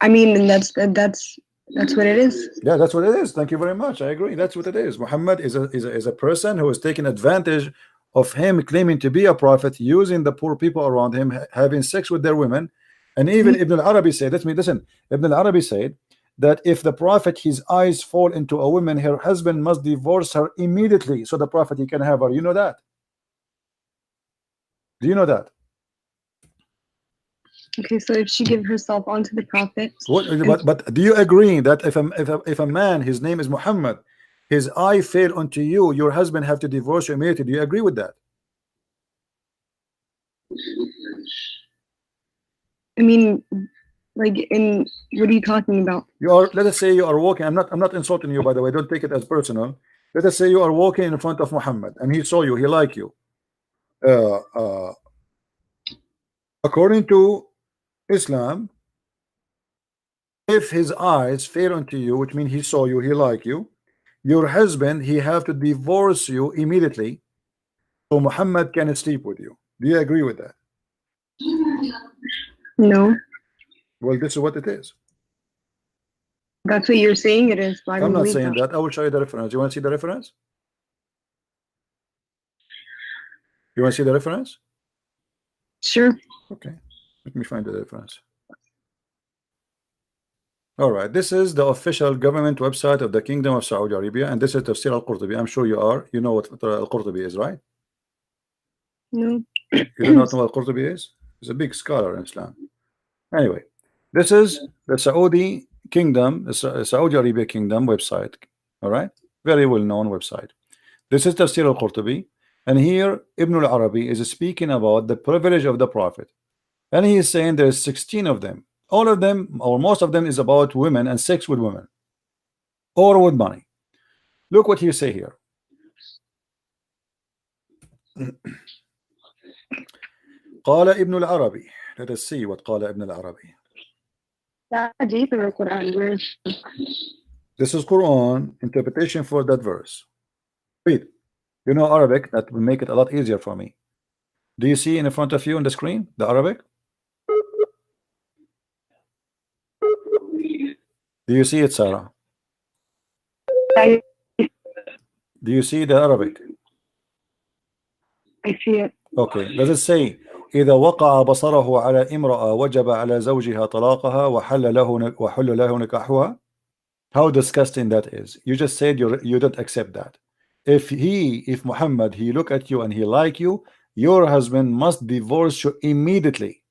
I mean, that's what it is. Yeah, that's what it is. Thank you very much. I agree. That's what it is. Muhammad is a person who is taking advantage of him claiming to be a prophet, using the poor people around him, having sex with their women. And even Ibn al-Arabi said, listen, Ibn al-Arabi said that if the prophet, his eyes fall into a woman, her husband must divorce her immediately so the prophet he can have her. You know that? Do you know that? Okay, so if she give herself onto the prophet, but do you agree that if a man, his name is Muhammad, his eye fell onto you, your husband have to divorce you immediately? Do you agree with that? I mean, like, in what are you talking about? You are, let us say you are walking. I'm not insulting you, by the way. Don't take it as personal. Let us say you are walking in front of Muhammad and he saw you, he like you. According to Islam, if his eyes fell onto you, which means he saw you, he like you, your husband, he have to divorce you immediately so Muhammad can sleep with you. Do you agree with that? No. Well, this is what it is. That's what you're saying it is. I'm not saying that. I will show you the reference. You want to see the reference? You want to see the reference? Sure. Okay. Let me find the reference. All right. This is the official government website of the Kingdom of Saudi Arabia, and this is Tafsir al-Qurtubi. I'm sure you are. You know what al-Qurtubi is, right? No. You do not know what al-Qurtubi is? He's a big scholar in Islam. Anyway, this is the Saudi Kingdom, the Saudi Arabia Kingdom website. All right, very well-known website. This is Tafsir al-Qurtubi, and here Ibn al-Arabi is speaking about the privilege of the Prophet, and he is saying there's 16 of them. All of them, or most of them, is about women and sex with women, or with money. Look what he say here. قال ابن العربي. Let us see what قال ابن العربي. This is Quran interpretation for that verse. Read. You know Arabic, that will make it a lot easier for me. Do you see in front of you on the screen the Arabic? Do you see it, Sarah? Do you see the Arabic? I see it. Okay, does it say إذا وقع بصره على امرأة وجب على زوجها طلاقها وحل له نكاحها? How disgusting that is. You just said you don't accept that. If Muhammad, he look at you and he like you, your husband must divorce you immediately.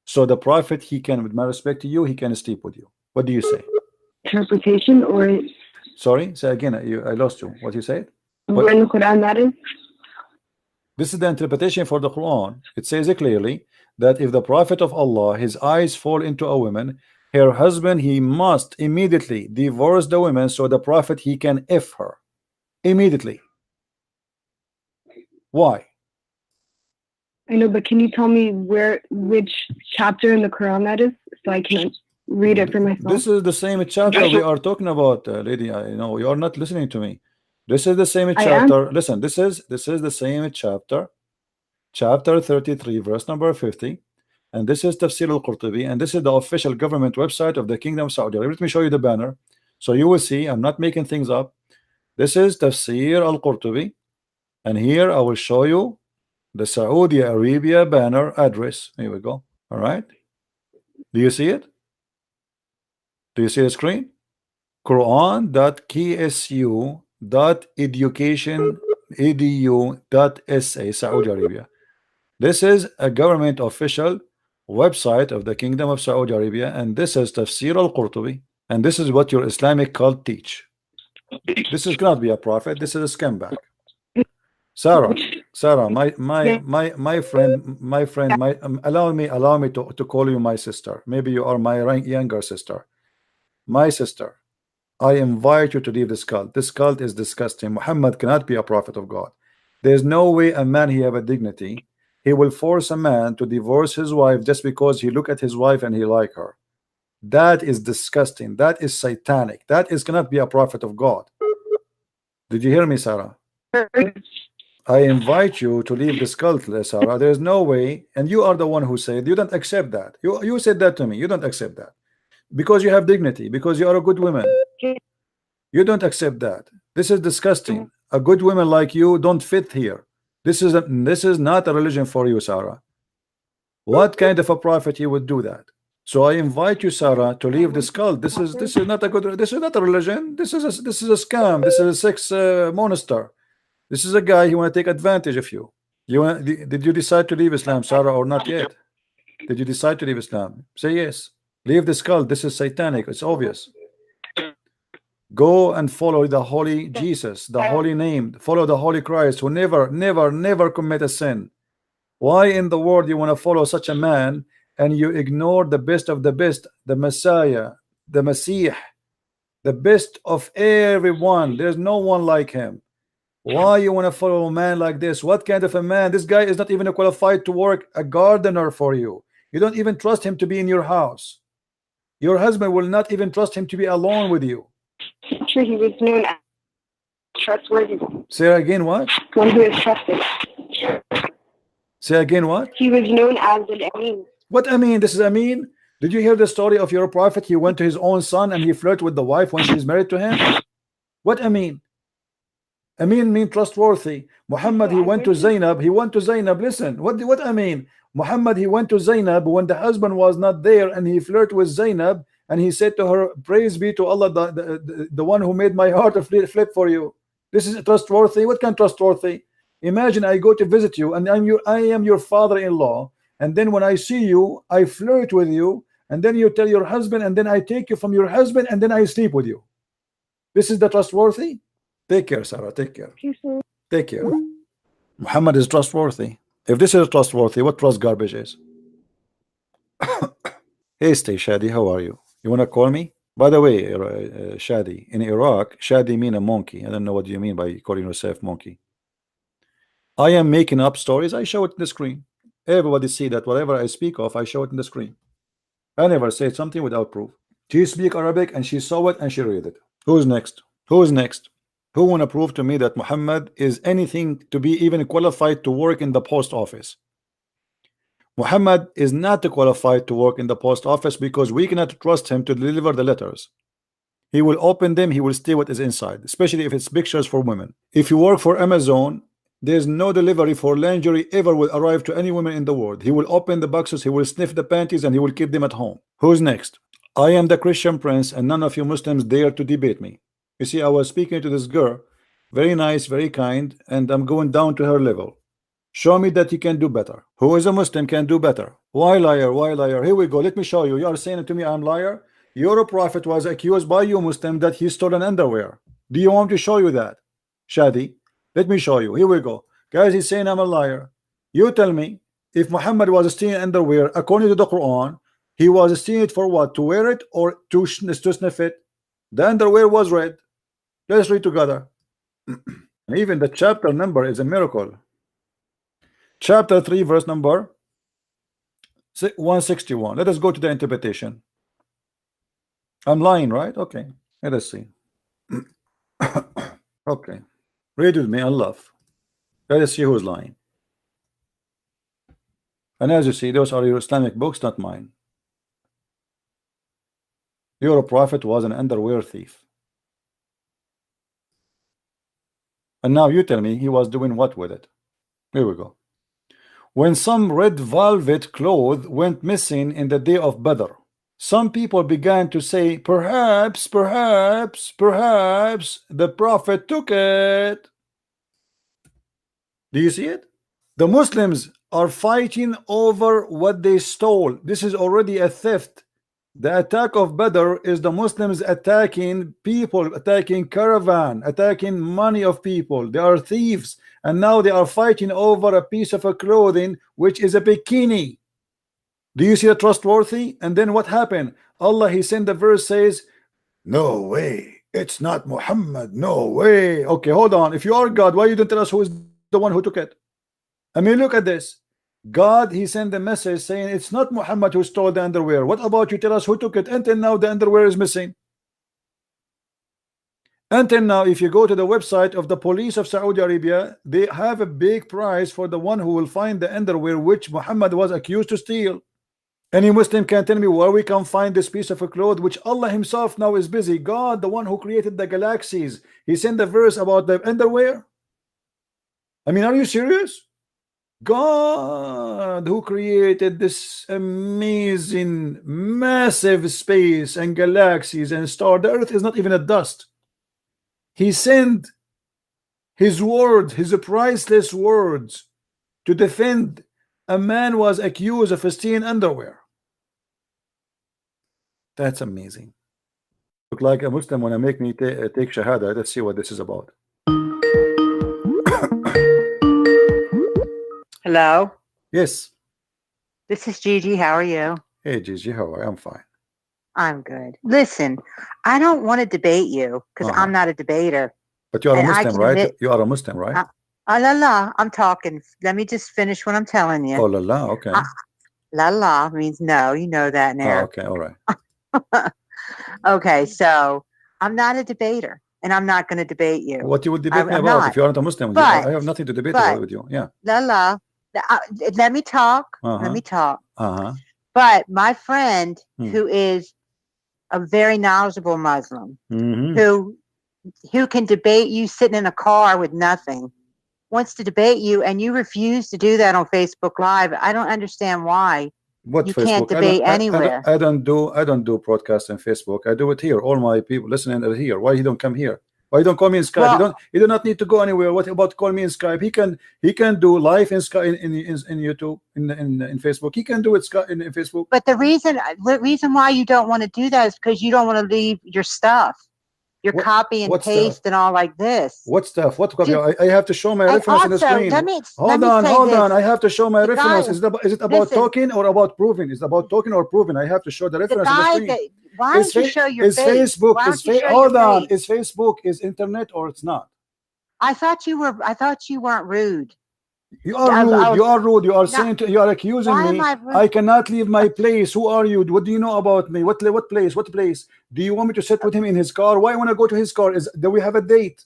So the Prophet, he can, with my respect to you, he can sleep with you. What do you say? Interpretation or? Sorry, say again. I lost you. What you said? Where in the Quran that is? This is the interpretation for the Quran. It says clearly that if the Prophet of Allah, his eyes fall into a woman, her husband, he must immediately divorce the woman, so the Prophet, he can F her immediately. Why? I know, but can you tell me which chapter in the Quran that is, so I can read it for myself? This is the same chapter we are talking about, lady. I know you are not listening to me. This is the same chapter. Listen, this is the same chapter, chapter 33, verse number 50, and this is Tafsir al-Qurtubi, and this is the official government website of the Kingdom of Saudi Arabia. Let me show you the banner, so you will see I'm not making things up. This is Tafsir al-Qurtubi, and here I will show you the Saudi Arabia banner address. Here we go. All right. Do you see it? Do you see the screen? Quran.ksu.education.edu.sa, Saudi Arabia. This is a government official website of the Kingdom of Saudi Arabia, and this is Tafsir al-Qurtubi, and this is what your Islamic cult teach. This is cannot be a prophet. This is a scumbag. Sarah, my friend, allow me to call you my sister. Maybe you are my younger sister. My sister, I invite you to leave this cult. This cult is disgusting. Muhammad cannot be a prophet of God. There's no way a man, he have a dignity. He will force a man to divorce his wife just because he look at his wife and he like her. That is disgusting. That is satanic. That is cannot be a prophet of God. Did you hear me, Sarah? I invite you to leave this cult, Sarah. There's no way, and you are the one who said you don't accept that. You said that to me. You don't accept that because you have dignity, because you are a good woman. You don't accept that. This is disgusting. A good woman like you don't fit here. This is not a religion for you, Sarah. What kind of a prophet you would do that? So I invite you, Sarah, to leave this cult. This is not a good. This is not a religion. This is a scam. This is a sex monster. This is a guy who want to take advantage of you. Did you decide to leave Islam, Sarah, or not yet? Did you decide to leave Islam? Say yes. Leave this cult. This is satanic. It's obvious. Go and follow the holy Jesus, the holy name. Follow the holy Christ who never commit a sin. Why in the world you want to follow such a man and you ignore the best of the best, the Messiah, the Messiah, the best of everyone? There's no one like him. Why you want to follow a man like this? What kind of a man? This guy is not even qualified to work a gardener for you. You don't even trust him to be in your house. Your husband will not even trust him to be alone with you. Sure, he was known as trustworthy. Say again what? One who is trusted. Say again what? He was known as an Amin. What Amin? This is Amin? Did you hear the story of your prophet? He went to his own son and he flirted with the wife when she's married to him. What Amin? Amin mean trustworthy. Muhammad, he went to Zainab. Listen, what I mean? Muhammad, he went to Zainab when the husband was not there, and he flirted with Zainab, and he said to her, "Praise be to Allah, the one who made my heart flip for you." This is trustworthy. What kind of trustworthy? Imagine I go to visit you, and I am your father-in-law, and then when I see you, I flirt with you, and then you tell your husband, and then I take you from your husband, and then I sleep with you. This is the trustworthy. Take care, Sarah. Take care. Take care. Muhammad is trustworthy. If this is trustworthy, what trust garbage is? Hey, stay Shadi. How are you? You want to call me? By the way, Shadi, in Iraq, Shadi mean a monkey. I don't know what you mean by calling yourself monkey. I am making up stories. I show it in the screen. Everybody see that whatever I speak of, I show it in the screen. I never said something without proof. She speak Arabic and she saw it and she read it. Who's next? Who's next? Who want to prove to me that Muhammad is anything to be even qualified to work in the post office? Muhammad is not qualified to work in the post office because we cannot trust him to deliver the letters. He will open them, he will steal what is inside, especially if it's pictures for women. If you work for Amazon, There's no delivery for lingerie ever will arrive to any woman in the world. He will open the boxes, he will sniff the panties, and he will keep them at home. Who's next? I am the Christian prince, and none of you Muslims dare to debate me. You see, I was speaking to this girl, very nice, very kind, and I'm going down to her level. Show me that you can do better. Who is a Muslim can do better? Why liar? Why liar? Here we go. Let me show you. You are saying to me I'm liar. Your prophet was accused by you Muslim that he stole an underwear. Do you want me to show you that? Shadi, let me show you. Here we go. Guys, he's saying I'm a liar. You tell me, if Muhammad was stealing underwear, according to the Quran, he was stealing it for what? To wear it or to sniff it? The underwear was red. Let's read together. Even the chapter number is a miracle. Chapter 3, verse number 161. Let us go to the interpretation. I'm lying, right? Okay. Let us see. Okay. Read with me and laugh. Let us see who's lying. And as you see, those are your Islamic books, not mine. Your prophet was an underwear thief. And now you tell me he was doing what with it? Here we go. When some red velvet cloth went missing in the day of Badr, some people began to say, perhaps the prophet took it. Do you see it? The Muslims are fighting over what they stole. This is already a theft. The attack of Badr is the Muslims attacking people, attacking caravan, attacking money of people. They are thieves, and now they are fighting over a piece of a clothing which is a bikini. Do you see a trustworthy? And then what happened? Allah, he sent the verse says, no way, it's not Muhammad, no way. Okay, hold on. If you are God, why you don't tell us who is the one who took it? I mean, look at this. God, he sent a message saying it's not Muhammad who stole the underwear. What about you tell us who took it? Until now the underwear is missing. Until now, if you go to the website of the police of Saudi Arabia, they have a big prize for the one who will find the underwear which Muhammad was accused to steal. Any Muslim can tell me where we can find this piece of a cloth which Allah himself now is busy. God, the one who created the galaxies, he sent a verse about the underwear. I mean, are you serious? God, who created this amazing massive space and galaxies and stars, the earth is not even a dust. He sent his words, his priceless words, to defend a man was accused of stealing underwear. That's amazing. Look like a Muslim when I make me take shahada. Let's see what this is about. Hello. Yes. This is Gigi. How are you? Hey Gigi, how are you? I'm fine. I'm good. Listen, I don't want to debate you because I'm not a debater. But you are a Muslim, right? You are a Muslim, right? La la. I'm talking. Let me just finish what I'm telling you. Oh la la. Okay. La la means no. You know that now. Oh, okay. All right. Okay. So I'm not a debater, and I'm not going to debate you. What you would debate me about if you aren't a Muslim? But, I have nothing to debate about with you. Yeah. La la. Let me talk. Let me talk. But my friend, who is a very knowledgeable Muslim, who can debate you sitting in a car with nothing, wants to debate you, and you refuse to do that on Facebook Live. I don't understand why. What you Facebook? Can't debate anywhere. I don't do broadcast on Facebook. I do it here. All my people listening are here. Why you don't come here? Why you don't call me in Skype? Well, you do not need to go anywhere. What about call me in Skype? He can do live in Skype in YouTube in Facebook. He can do it in Facebook. But the reason why you don't want to do that is because you don't want to leave your stuff. Your copy and paste and all like this. What stuff? What copy? I have to show my reference on the screen. Hold on. I have to show my reference. Is it about talking or about proving? Is it about talking or proving? I have to show the reference on the screen. Why don't you show your face? Facebook. Hold on. Is Facebook is internet or it's not? I thought you weren't rude. You are rude. You are rude. You are saying you are accusing me. I cannot leave my place. Who are you? What do you know about me? What place? What place? Do you want me to sit with him in his car? Why want to go to his car? Do we have a date?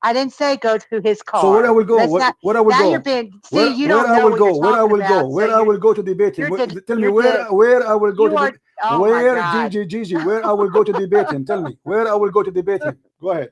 I didn't say go to his car. So where I will go? Where I will go? You're being, see, you don't know what you're talking about. Where I will go to debate him? Tell me where I will go to debate. Where Gigi, where I will go to debate him? Tell me where I will go to debate him. Go ahead.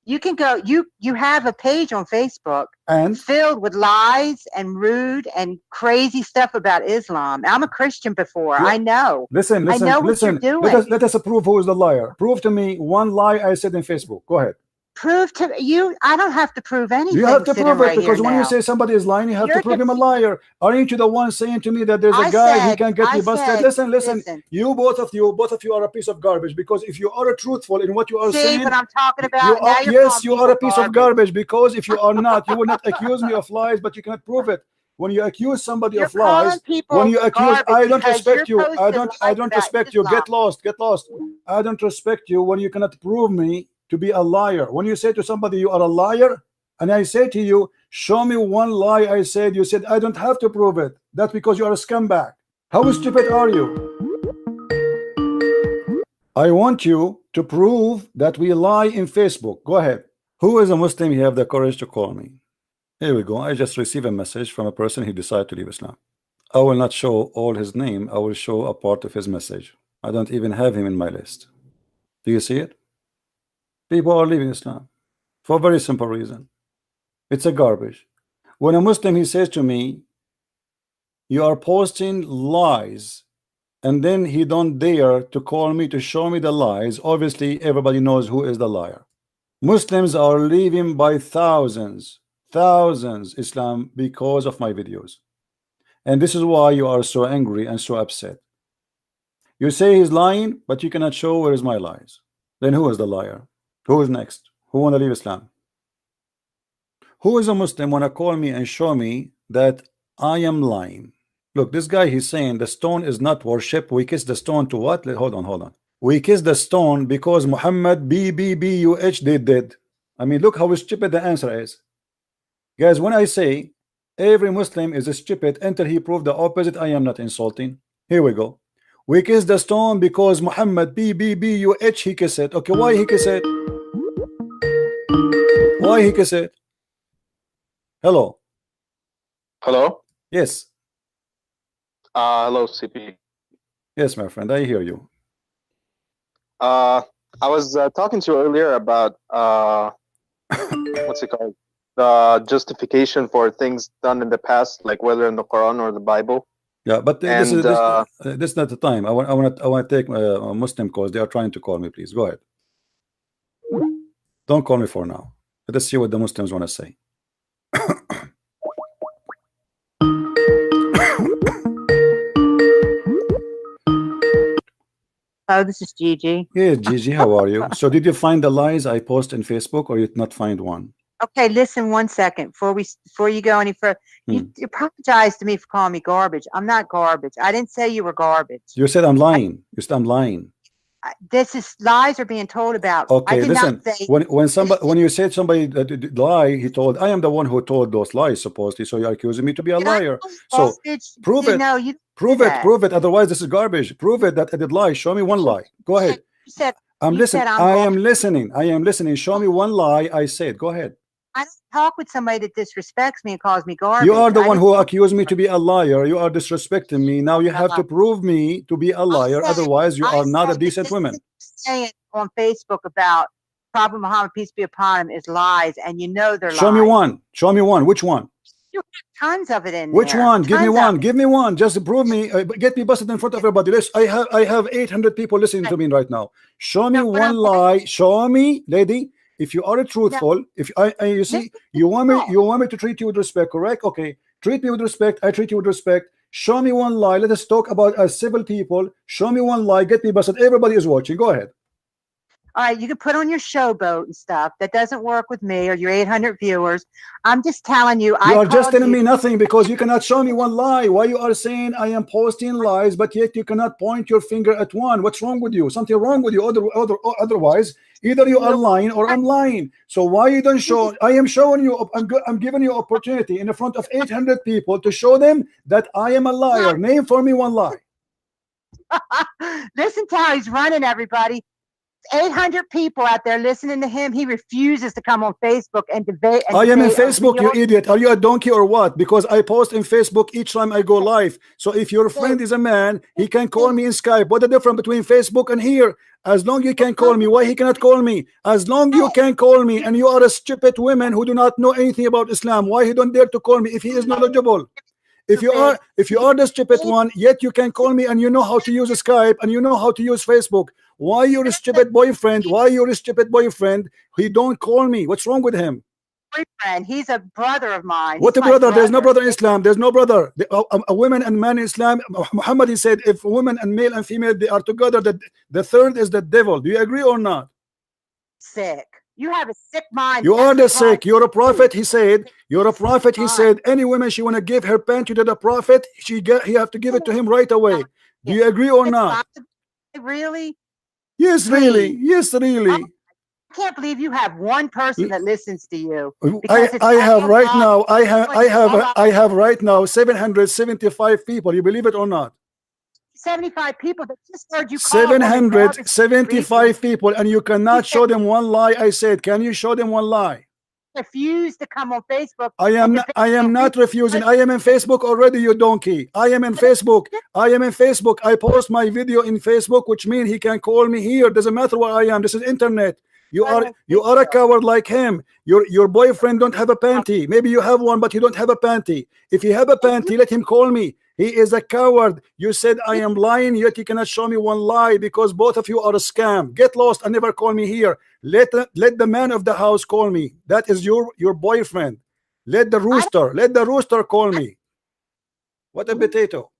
You can go. You have a page on Facebook and filled with lies and rude and crazy stuff about Islam. I'm a Christian before. Yeah. I know. Listen. I know what you're doing. Let us prove who is the liar. Prove to me one lie I said in Facebook. Go ahead. Prove to you. I don't have to prove anything. You have to prove it, right because when you say somebody is lying, you have to prove him a liar. Aren't you the one saying to me that there's a guy he can get me busted? Listen. You both of you are a piece of garbage, because if you are truthful in what you are saying, what I'm talking about. You are a piece of garbage, because if you are not, you will not accuse me of lies, but you cannot prove it. When you accuse somebody of lies, when you accuse, I don't respect you. I don't respect you. Get lost. I don't respect you when you cannot prove me to be a liar. When you say to somebody you are a liar, and I say to you, show me one lie I said, you said I don't have to prove it. That's because you are a scumbag. How stupid are you? I want you to prove that we lie in Facebook. Go ahead. Who is a Muslim? You have the courage to call me. Here we go. I just received a message from a person who decided to leave Islam. I will not show all his name. I will show a part of his message. I don't even have him in my list. Do you see it? People are leaving Islam for a very simple reason. It's a garbage. When a Muslim, he says to me, you are posting lies, and then he don't dare to call me to show me the lies, obviously everybody knows who is the liar. Muslims are leaving by thousands Islam because of my videos, and this is why you are so angry and so upset. You say he's lying, but you cannot show where is my lies. Then who is the liar? Who is next? Who want to leave Islam? Who is a Muslim want to call me and show me that I am lying? Look, this guy, he's saying the stone is not worship. We kiss the stone to what? Hold on. We kiss the stone because Muhammad BBBUH did. I mean, look how stupid the answer is. Guys, when I say every Muslim is stupid until he proved the opposite, I am not insulting. Here we go. We kiss the stone because Muhammad BBBUH he kiss it. Okay, why he kiss it? Why he kiss it? Hello. Hello. Yes. Hello, CP. Yes, my friend, I hear you. I was talking to you earlier about what's it called? The justification for things done in the past, like whether in the Quran or the Bible. Yeah, but this is not the time. I want to take Muslim calls. They are trying to call me. Please go ahead. Don't call me for now. Let us see what the Muslims want to say. Oh, this is Gigi. Yes, Gigi, how are you? So did you find the lies I post in Facebook, or you did not find one? Okay, listen 1 second before you go any further. You apologize to me for calling me garbage. I'm not garbage. I didn't say you were garbage. You said I'm lying. You said I'm lying. This is lies are being told about. Okay, listen. When you said somebody that lie, he told I am the one who told those lies supposedly. So you're accusing me to be a liar. So prove it. No, you prove it. Otherwise, this is garbage. Prove it that I did lie. Show me one lie. Go ahead. I'm listening. I am listening. Show me one lie I said. Go ahead. I don't talk with somebody that disrespects me and calls me garbage. You are the one who accused me to be a liar. You are disrespecting me. Now you have to prove me to be a liar. Otherwise, you are not a decent woman. Saying on Facebook about Prophet Muhammad, peace be upon him, is lies, and you know they're lies. Show me one. Show me one. Which one? You have tons of it in Which there. one? Give me one. Give me one. Just prove me. Get me busted in front of everybody. I have 800 people listening to me right now. Show me one lie. Show me, lady. If you are truthful, if you see, you want me to treat you with respect, correct? Okay, treat me with respect. I treat you with respect. Show me one lie. Let us talk about as civil people. Show me one lie. Get me busted. Everybody is watching. Go ahead. All right, you can put on your showboat and stuff. That doesn't work with me or your 800 viewers. I'm just telling you. You are just telling me nothing because you cannot show me one lie. Why you are saying I am posting lies, but yet you cannot point your finger at one? What's wrong with you? Something wrong with you. Otherwise, either you are lying or I'm lying. So why you don't show? I am showing you. I'm giving you opportunity in front of 800 people to show them that I am a liar. Name for me one lie. Listen to how he's running, everybody. 800 people out there listening to him. He refuses to come on Facebook and debate. I am in Facebook, you idiot. Are you a donkey or what? Because I post in Facebook each time I go live. So if your friend is a man, he can call me in Skype. What the difference between Facebook and here? As long you can call me, why he cannot call me? As long you can call me, and you are a stupid woman who do not know anything about Islam, why he don't dare to call me if he is knowledgeable? If you are the stupid one, yet you can call me and you know how to use Skype and you know how to use Facebook. Why your stupid boyfriend? Why your stupid boyfriend? He don't call me. What's wrong with him? Boyfriend. He's a brother of mine. What a brother? There's no brother in Islam. There's no brother. A woman and man in Islam. Muhammad, he said, if a woman and male and female they are together, the third is the devil. Do you agree or not? Sick. You have a sick mind. You are the sick. You're a prophet. He said. You're a prophet. He said. Any woman she want to give her panty to the prophet, he have to give it to him right away. Do you agree or not? Really? Yes, really. Yes, really. I can't believe you have one person that listens to you. I have right now. I have right now 775 people. You believe it or not? 75 people that just heard you. 775 people, and you cannot show them one lie. I said, can you show them one lie? Refuse to come on Facebook. I am not refusing. I am in Facebook already, you donkey. I am in Facebook. I am in Facebook. I post my video in Facebook, which means he can call me here. Doesn't matter where I am. This is internet. You are a coward like him. Your boyfriend don't have a panty. Maybe you have one, but you don't have a panty. If you have a panty, let him call me. He is a coward. You said I am lying, yet you cannot show me one lie because both of you are a scam. Get lost and never call me here. Let the man of the house call me. That is your boyfriend. Let the rooster call me. What a potato.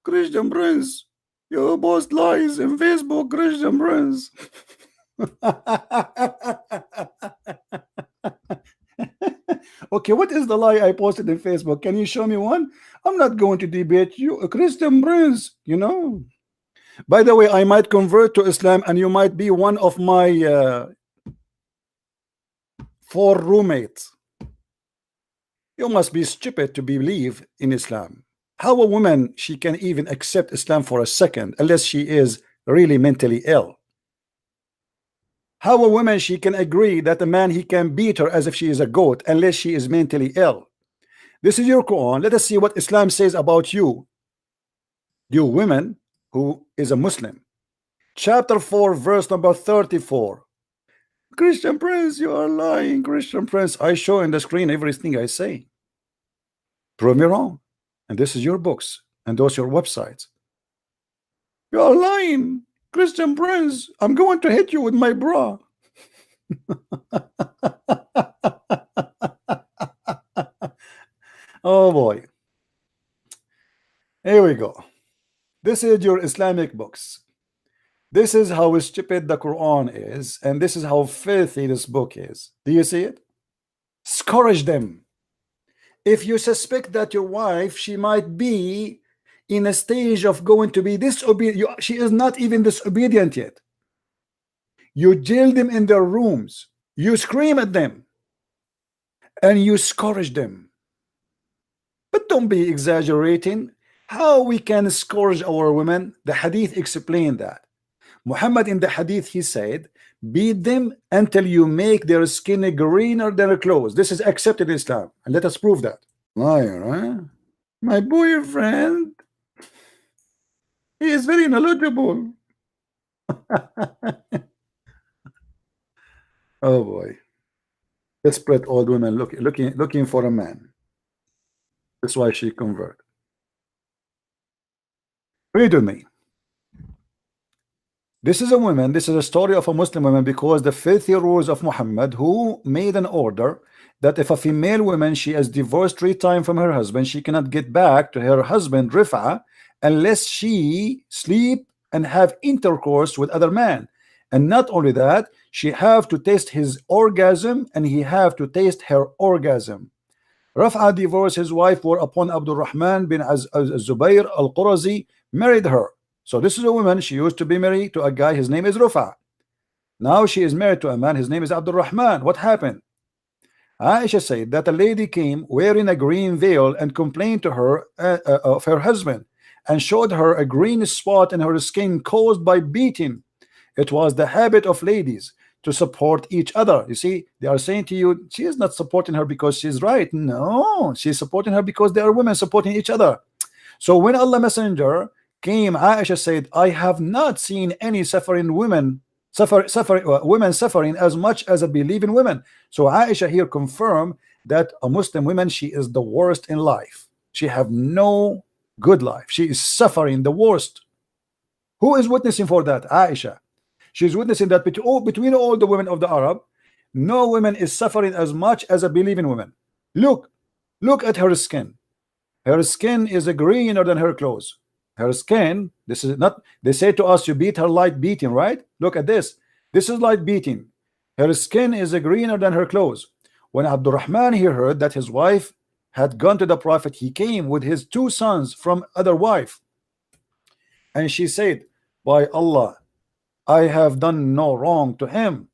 Christian Prince, you post lies in Facebook, Christian Prince. Okay, what is the lie I posted in Facebook? Can you show me one? I'm not going to debate you, Christian Prince, you know. By the way, I might convert to Islam and you might be one of my 4 roommates. You must be stupid to believe in Islam. How a woman, she can even accept Islam for a second unless she is really mentally ill. How a woman, she can agree that a man, he can beat her as if she is a goat unless she is mentally ill. This is your Quran. Let us see what Islam says about you women who is a Muslim. Chapter 4 verse number 34. Christian Prince, you are lying. Christian Prince, I show in the screen everything I say. Prove me wrong. And this is your books and those your websites. You are lying. Christian Prince, I'm going to hit you with my bra. Oh boy. Here we go. This is your Islamic books. This is how stupid the Quran is, and this is how filthy this book is. Do you see it? Scourge them. If you suspect that your wife, she might be in a stage of going to be disobedient, she is not even disobedient yet. You jail them in their rooms, you scream at them, and you scourge them. But don't be exaggerating. How we can scourge our women? The hadith explained that. Muhammad in the hadith, he said, beat them until you make their skin greener than their clothes. This is accepted in Islam, and let us prove that. Liar, huh? My boyfriend, he is very knowledgeable. Oh boy. Desperate old woman looking for a man. That's why she converted. Read with me. This is a woman, this is a story of a Muslim woman, because the filthy rules of Muhammad, who made an order that if a female woman, she is divorced 3 times from her husband, she cannot get back to her husband Rifa unless she sleep and have intercourse with other men. And not only that, she have to taste his orgasm and he have to taste her orgasm. Rafa divorced his wife whereupon Abdul Rahman bin Zubayr al-Qurazi married her. So this is a woman, she used to be married to a guy, his name is Rafa. Now she is married to a man, his name is Abdul Rahman. What happened? Aisha said that a lady came wearing a green veil and complained to her of her husband and showed her a green spot in her skin caused by beating. It was the habit of ladies to support each other. You see, they are saying to you, she is not supporting her because she's right. No, she's supporting her because they are women supporting each other. So when Allah Messenger came, Aisha said, I have not seen any suffering women women suffering as much as a believing women. So Aisha here confirmed that a Muslim woman, she is the worst in life. She have no good life. She is suffering the worst. Who is witnessing for that? Aisha. She's witnessing that between all the women of the Arab, no woman is suffering as much as a believing woman. Look at her skin. Her skin is greener than her clothes. Her skin, this is not, they say to us, you beat her light beating, right? Look at this. This is light beating. Her skin is greener than her clothes. When Abdurrahman here heard that his wife had gone to the Prophet, he came with his 2 sons from other wife. And she said, by Allah, I have done no wrong to him.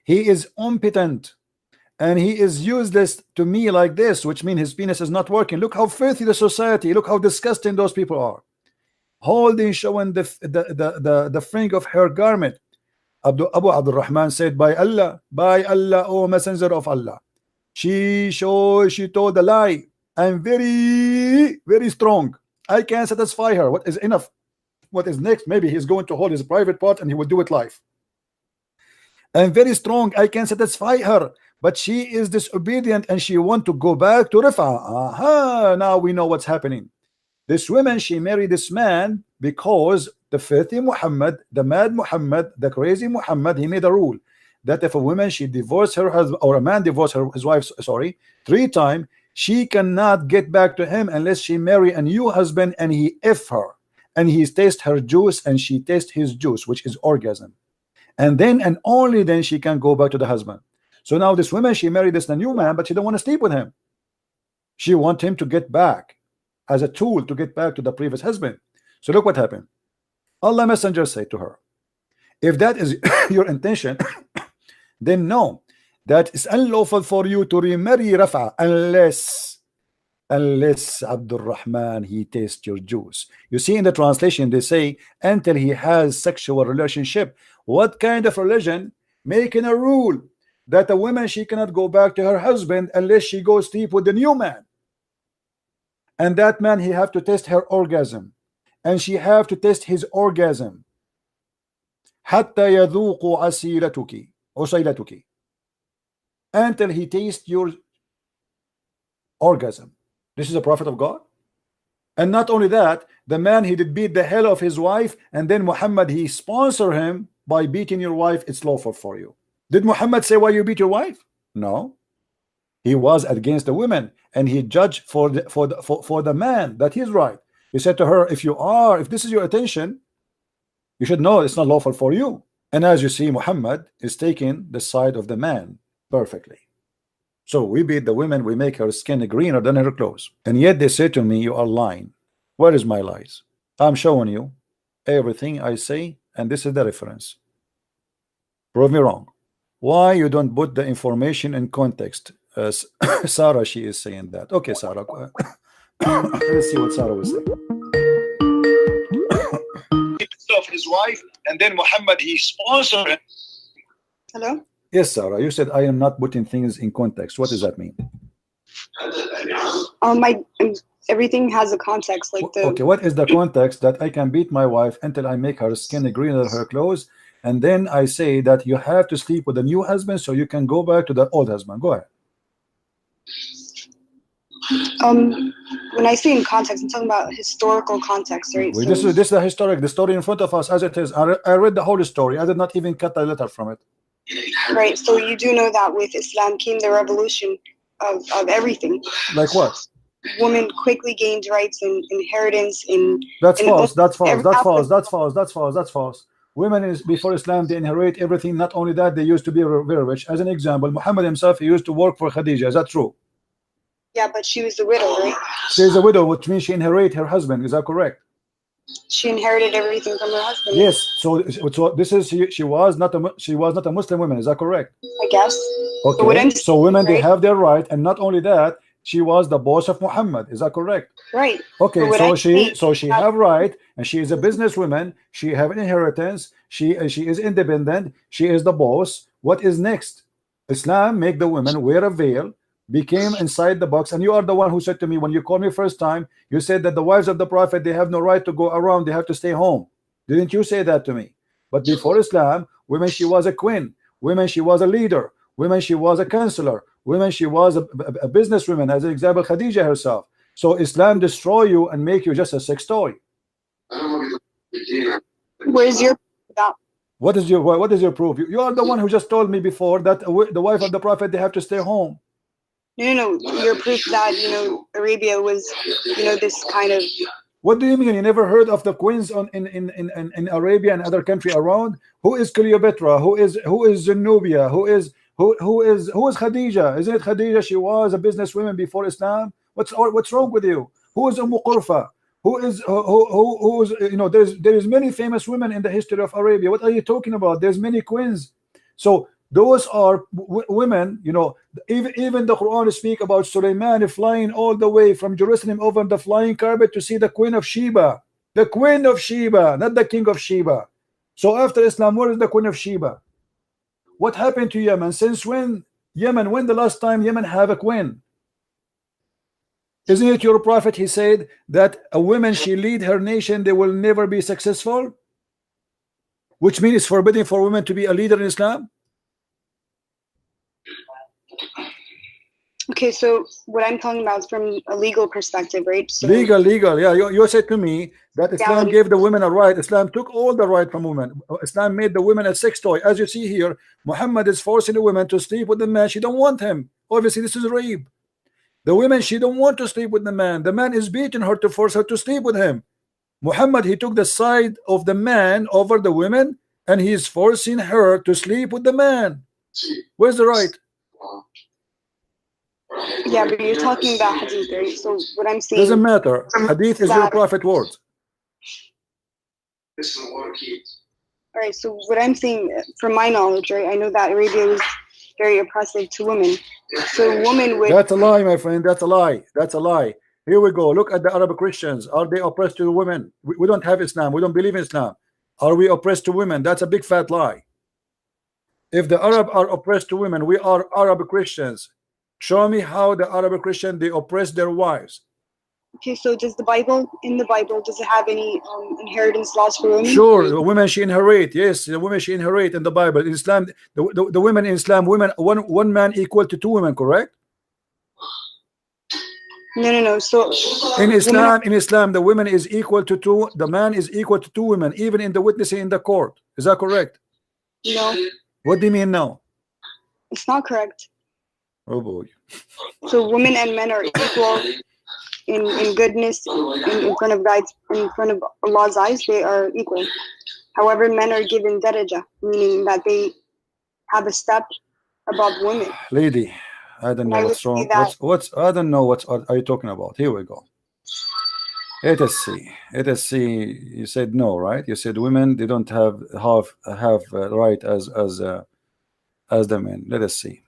He is impotent and he is useless to me like this, which means his penis is not working. Look how filthy the society, look how disgusting those people are. Holding, showing the fringe of her garment. Abu Abdurrahman said, by Allah, O Messenger of Allah. She told a lie. I'm very, very strong. I can't satisfy her. What is enough? What is next? Maybe he's going to hold his private part and he will do it live. I'm very strong. I can satisfy her, but she is disobedient and she want to go back to Rifa. Aha, now we know what's happening. This woman, she married this man because the filthy Muhammad, the mad Muhammad, the crazy Muhammad, he made a rule that if a woman, she divorced her husband, or a man divorced his wife, sorry, 3 times, she cannot get back to him unless she marry a new husband and he F her. And he tastes her juice and she tastes his juice, which is orgasm. And then and only then she can go back to the husband. So now this woman, she married this new man, but she don't want to sleep with him. She wants him to get back as a tool to get back to the previous husband. So look what happened. Allah Messenger said to her, if that is your intention, then know that it's unlawful for you to remarry Rafa unless Abdurrahman he tastes your juice. You see in the translation they say until he has sexual relationship. What kind of religion making a rule that a woman, she cannot go back to her husband unless she goes sleep with the new man, and that man, he have to test her orgasm and she have to test his orgasm حتى يذوق عسيلتك until he tastes your orgasm. This is a prophet of God. And not only that, the man, he did beat the hell of his wife, and then Muhammad, he sponsor him by beating your wife. It's lawful for you. Did Muhammad say why you beat your wife? No. He was against the women and he judged for the man that he's right. He said to her, if this is your attention, you should know it's not lawful for you. And as you see, Muhammad is taking the side of the man perfectly. So we beat the women, we make her skin greener than her clothes. And yet they say to me, you are lying. Where is my lies? I'm showing you everything I say, and this is the reference. Prove me wrong. Why you don't put the information in context? Sarah, she is saying that. Okay, Sarah. Let's see what Sarah was saying. Of his wife, and then Muhammad, he sponsored him. Hello? Yes, Sarah, you said I am not putting things in context. What does that mean? Everything has a context. Okay, what is the context that I can beat my wife until I make her skin greener than her clothes, and then I say that you have to sleep with a new husband so you can go back to the old husband? Go ahead. When I say in context, I'm talking about historical context, right? This is the historic, the story in front of us as it is. I read the whole story. I did not even cut a letter from it. Right. So you do know that with Islam came the revolution of everything. Like what? Women quickly gained rights and inheritance in. That's false. That's false. That's false. That's false. That's false. That's false. Women before Islam, they inherit everything. Not only that, they used to be very rich. As an example, Muhammad himself, he used to work for Khadija. Is that true? Yeah, but she was the widow, right? She is a widow, which means she inherited her husband. Is that correct? She inherited everything from her husband. Yes. So this is she was not a Muslim woman. Is that correct? I guess. Okay. So women, right? They have their right, and not only that, She was the boss of Muhammad. Is that correct? Right. Okay, so she have right, and she is a businesswoman. She have an inheritance. She is independent. She is the boss. What is next? Islam make the women wear a veil, became inside the box, and you are the one who said to me when you called me first time, you said that the wives of the Prophet, they have no right to go around, they have to stay home. Didn't you say that to me? But before Islam, women, she was a queen. Women, she was a leader. Women, she was a counselor. Women, she was a businesswoman, as an example, Khadija herself. So Islam destroy you and make you just a sex toy. Where's your that? What is your proof? You are the one who just told me before that the wife of the Prophet, they have to stay home. No. Your proof that Arabia was this kind of. What do you mean? You never heard of the queens in Arabia and other country around? Who is Cleopatra? Who is Zenobia? Who is Khadija? Isn't it Khadija? She was a businesswoman before Islam. What's wrong with you? Who is Qurfa? Who is there is many famous women in the history of Arabia. What are you talking about? There's many queens. So those are women. Even the Quran speak about Sulaiman flying all the way from Jerusalem over the flying carpet to see the Queen of Sheba. The Queen of Sheba, not the King of Sheba. So after Islam, where is the Queen of Sheba? What happened to Yemen? Since when the last time Yemen have a queen? Isn't it your prophet? He said that a woman, she lead her nation, they will never be successful, which means it's forbidden for women to be a leader in Islam. Okay, so what I'm talking about is from a legal perspective, right? So legal, yeah. You said to me that Islam gave the women a right. Islam took all the right from women. Islam made the women a sex toy. As you see here, Muhammad is forcing the women to sleep with the man. She don't want him. Obviously, this is rape. The women, she don't want to sleep with the man. The man is beating her to force her to sleep with him. Muhammad, he took the side of the man over the women, and he is forcing her to sleep with the man. Where's the right? Yeah, but you're talking about hadith, right? So what I'm saying doesn't matter. Hadith is your prophet words. All right, so what I'm saying, from my knowledge, right, I know that Arabia was very oppressive to women. So women would. That's a lie, my friend. That's a lie. That's a lie. Here we go. Look at the Arab Christians. Are they oppressed to women? We don't have Islam. We don't believe in Islam. Are we oppressed to women? That's a big fat lie. If the Arab are oppressed to women, we are Arab Christians. Show me how the Arab Christian, they oppress their wives. Okay, so does in the Bible, does it have any inheritance laws for women? Sure, the women she inherit. Yes, the women she inherit in the Bible. In Islam, the women in Islam, one man equal to two women, correct? No. So in Islam, the women is equal to two. The man is equal to two women, even in the witnessing in the court. Is that correct? No. What do you mean no? It's not correct. Oh boy. So women and men are equal in goodness in front of God's, in front of Allah's eyes. They are equal. However, men are given daraja, meaning that they have a step above women. Lady, I don't know what's wrong. I don't know what are you talking about. Here we go. Let us see. You said no, right? You said women, they don't have right as the men. Let us see.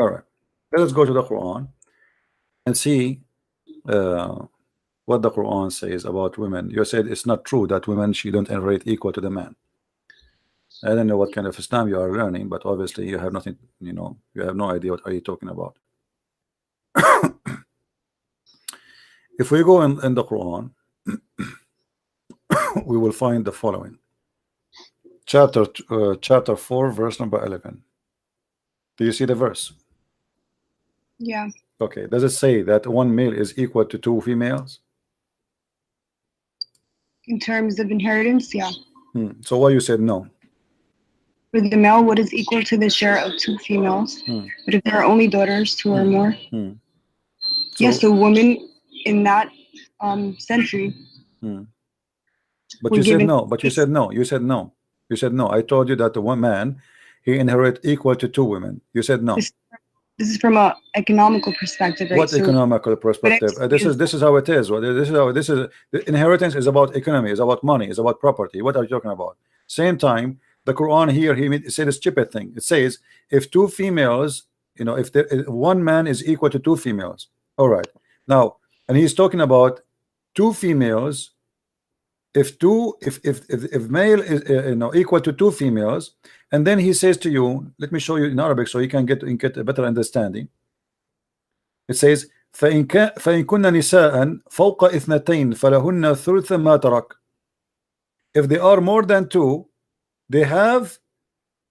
All right, let us go to the Quran and see what the Quran says about women. You said it's not true that women, she don't inherit equal to the man. I don't know what kind of Islam you are learning, but obviously you have nothing, you have no idea what are you talking about. If we go in the Quran, we will find the following. Chapter 4, verse number 11. Do you see the verse? Yeah. Okay. Does it say that one male is equal to two females? In terms of inheritance, yeah. So why you said no? For the male, what is equal to the share of two females? But if there are only daughters, two or more. Yes, the women in that century. But you said no. But you said no. You said no. You said no. I told you that the one man, he inherit equal to two women. You said no. This is from a economical perspective, right? What economical perspective? This is how it is. This is the inheritance is about economy, is about money, is about property. What are you talking about? Same time, the Quran here, he said a stupid thing. It says if two females you know, if one man is equal to two females. All right, now, and he's talking about two females. If male is you know, equal to two females, and then he says to you, let me show you in Arabic so you can get a better understanding. It says فإن كن نساء فوق اثنتين فلهن ثلث ما ترك. If they are more than two, they have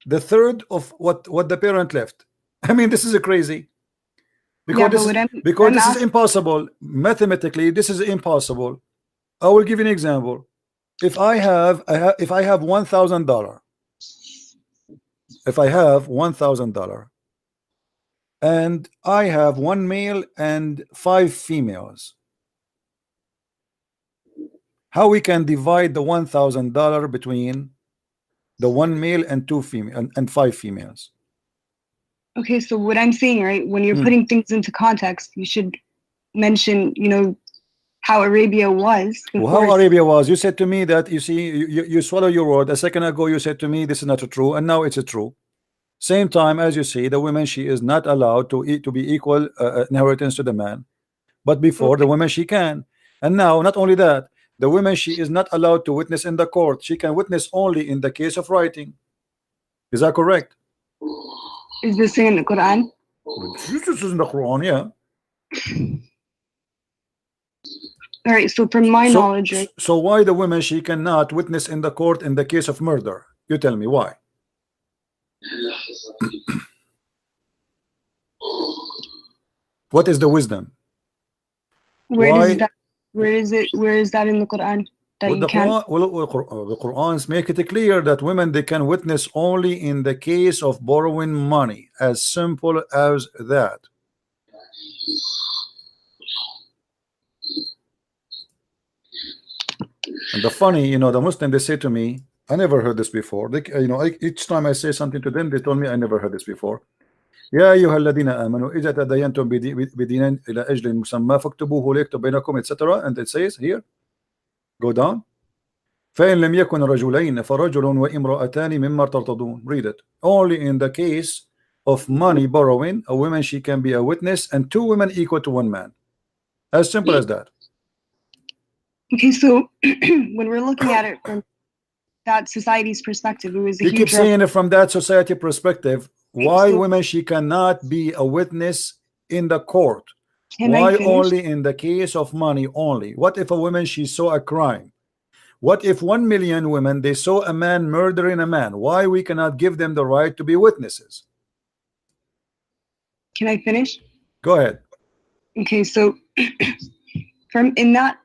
the third of what the parent left. I mean, this is crazy, because yeah, this is impossible mathematically. This is impossible. I will give you an example. If I have $1,000, if I have $1,000 and I have one male and 5 females, how we can divide the $1,000 between the one male and 2 female and 5 females? Okay, so what I'm saying, right, when you're putting things into context, you should mention, you know, how Arabia was. Well, how Arabia was? You said to me that, you see, you swallow your word. A second ago you said to me this is not true, and now it's true. Same time, as you see, the woman, she is not allowed to be equal inheritance to the man, but before, the woman, she can. And now, not only that, the woman, she is not allowed to witness in the court. She can witness only in the case of writing. Is that correct? Is this in the Quran? This is in the Quran, yeah. All right, so from my knowledge, right? So why the woman, she cannot witness in the court in the case of murder? You tell me why. What is the wisdom? Where is that? Where is it? Where is that in the Quran? That the Quran make it clear that women, they can witness only in the case of borrowing money. As simple as that. And the funny, you know, the Muslim, they say to me, I never heard this before. They, you know, each time I say something to them, they told me I never heard this before. يا أيها الذين آمنوا إذا تداينتم بدين إلى أجل مسمى فاكتبوه ليكتب بينكم, etc. And it says here, go down. فإن لم يكن رجلين فرجل وامرأتان مما ترتضون. Read it. Only in the case of money borrowing, a woman, she can be a witness, and 2 women equal to 1 man. As simple as that. Okay, so when we're looking at it from that society's perspective, it was a you keep saying it from that society perspective. Why women, she cannot be a witness in the court? Why only in the case of money only? What if a woman, she saw a crime? What if 1 million women, they saw a man murdering a man? Why we cannot give them the right to be witnesses? Can I finish? Go ahead. Okay, so from in that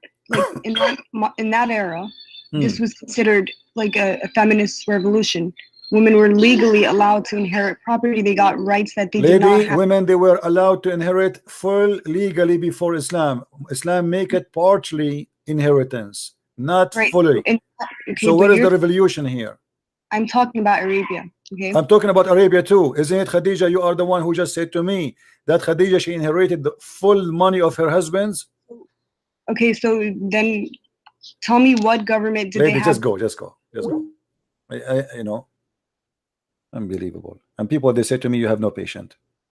era, this was considered like a feminist revolution. Women were legally allowed to inherit property. They got rights that they did not have. Women, they were allowed to inherit full legally before Islam. Islam make it partially inheritance, not fully. Okay, so where is the revolution here? I'm talking about Arabia. Okay. I'm talking about Arabia too. Isn't it, Khadija? You are the one who just said to me that Khadija, she inherited the full money of her husband's. Okay, so then tell me what government did they have? Just go. You know, unbelievable. And people, they say to me, you have no patience.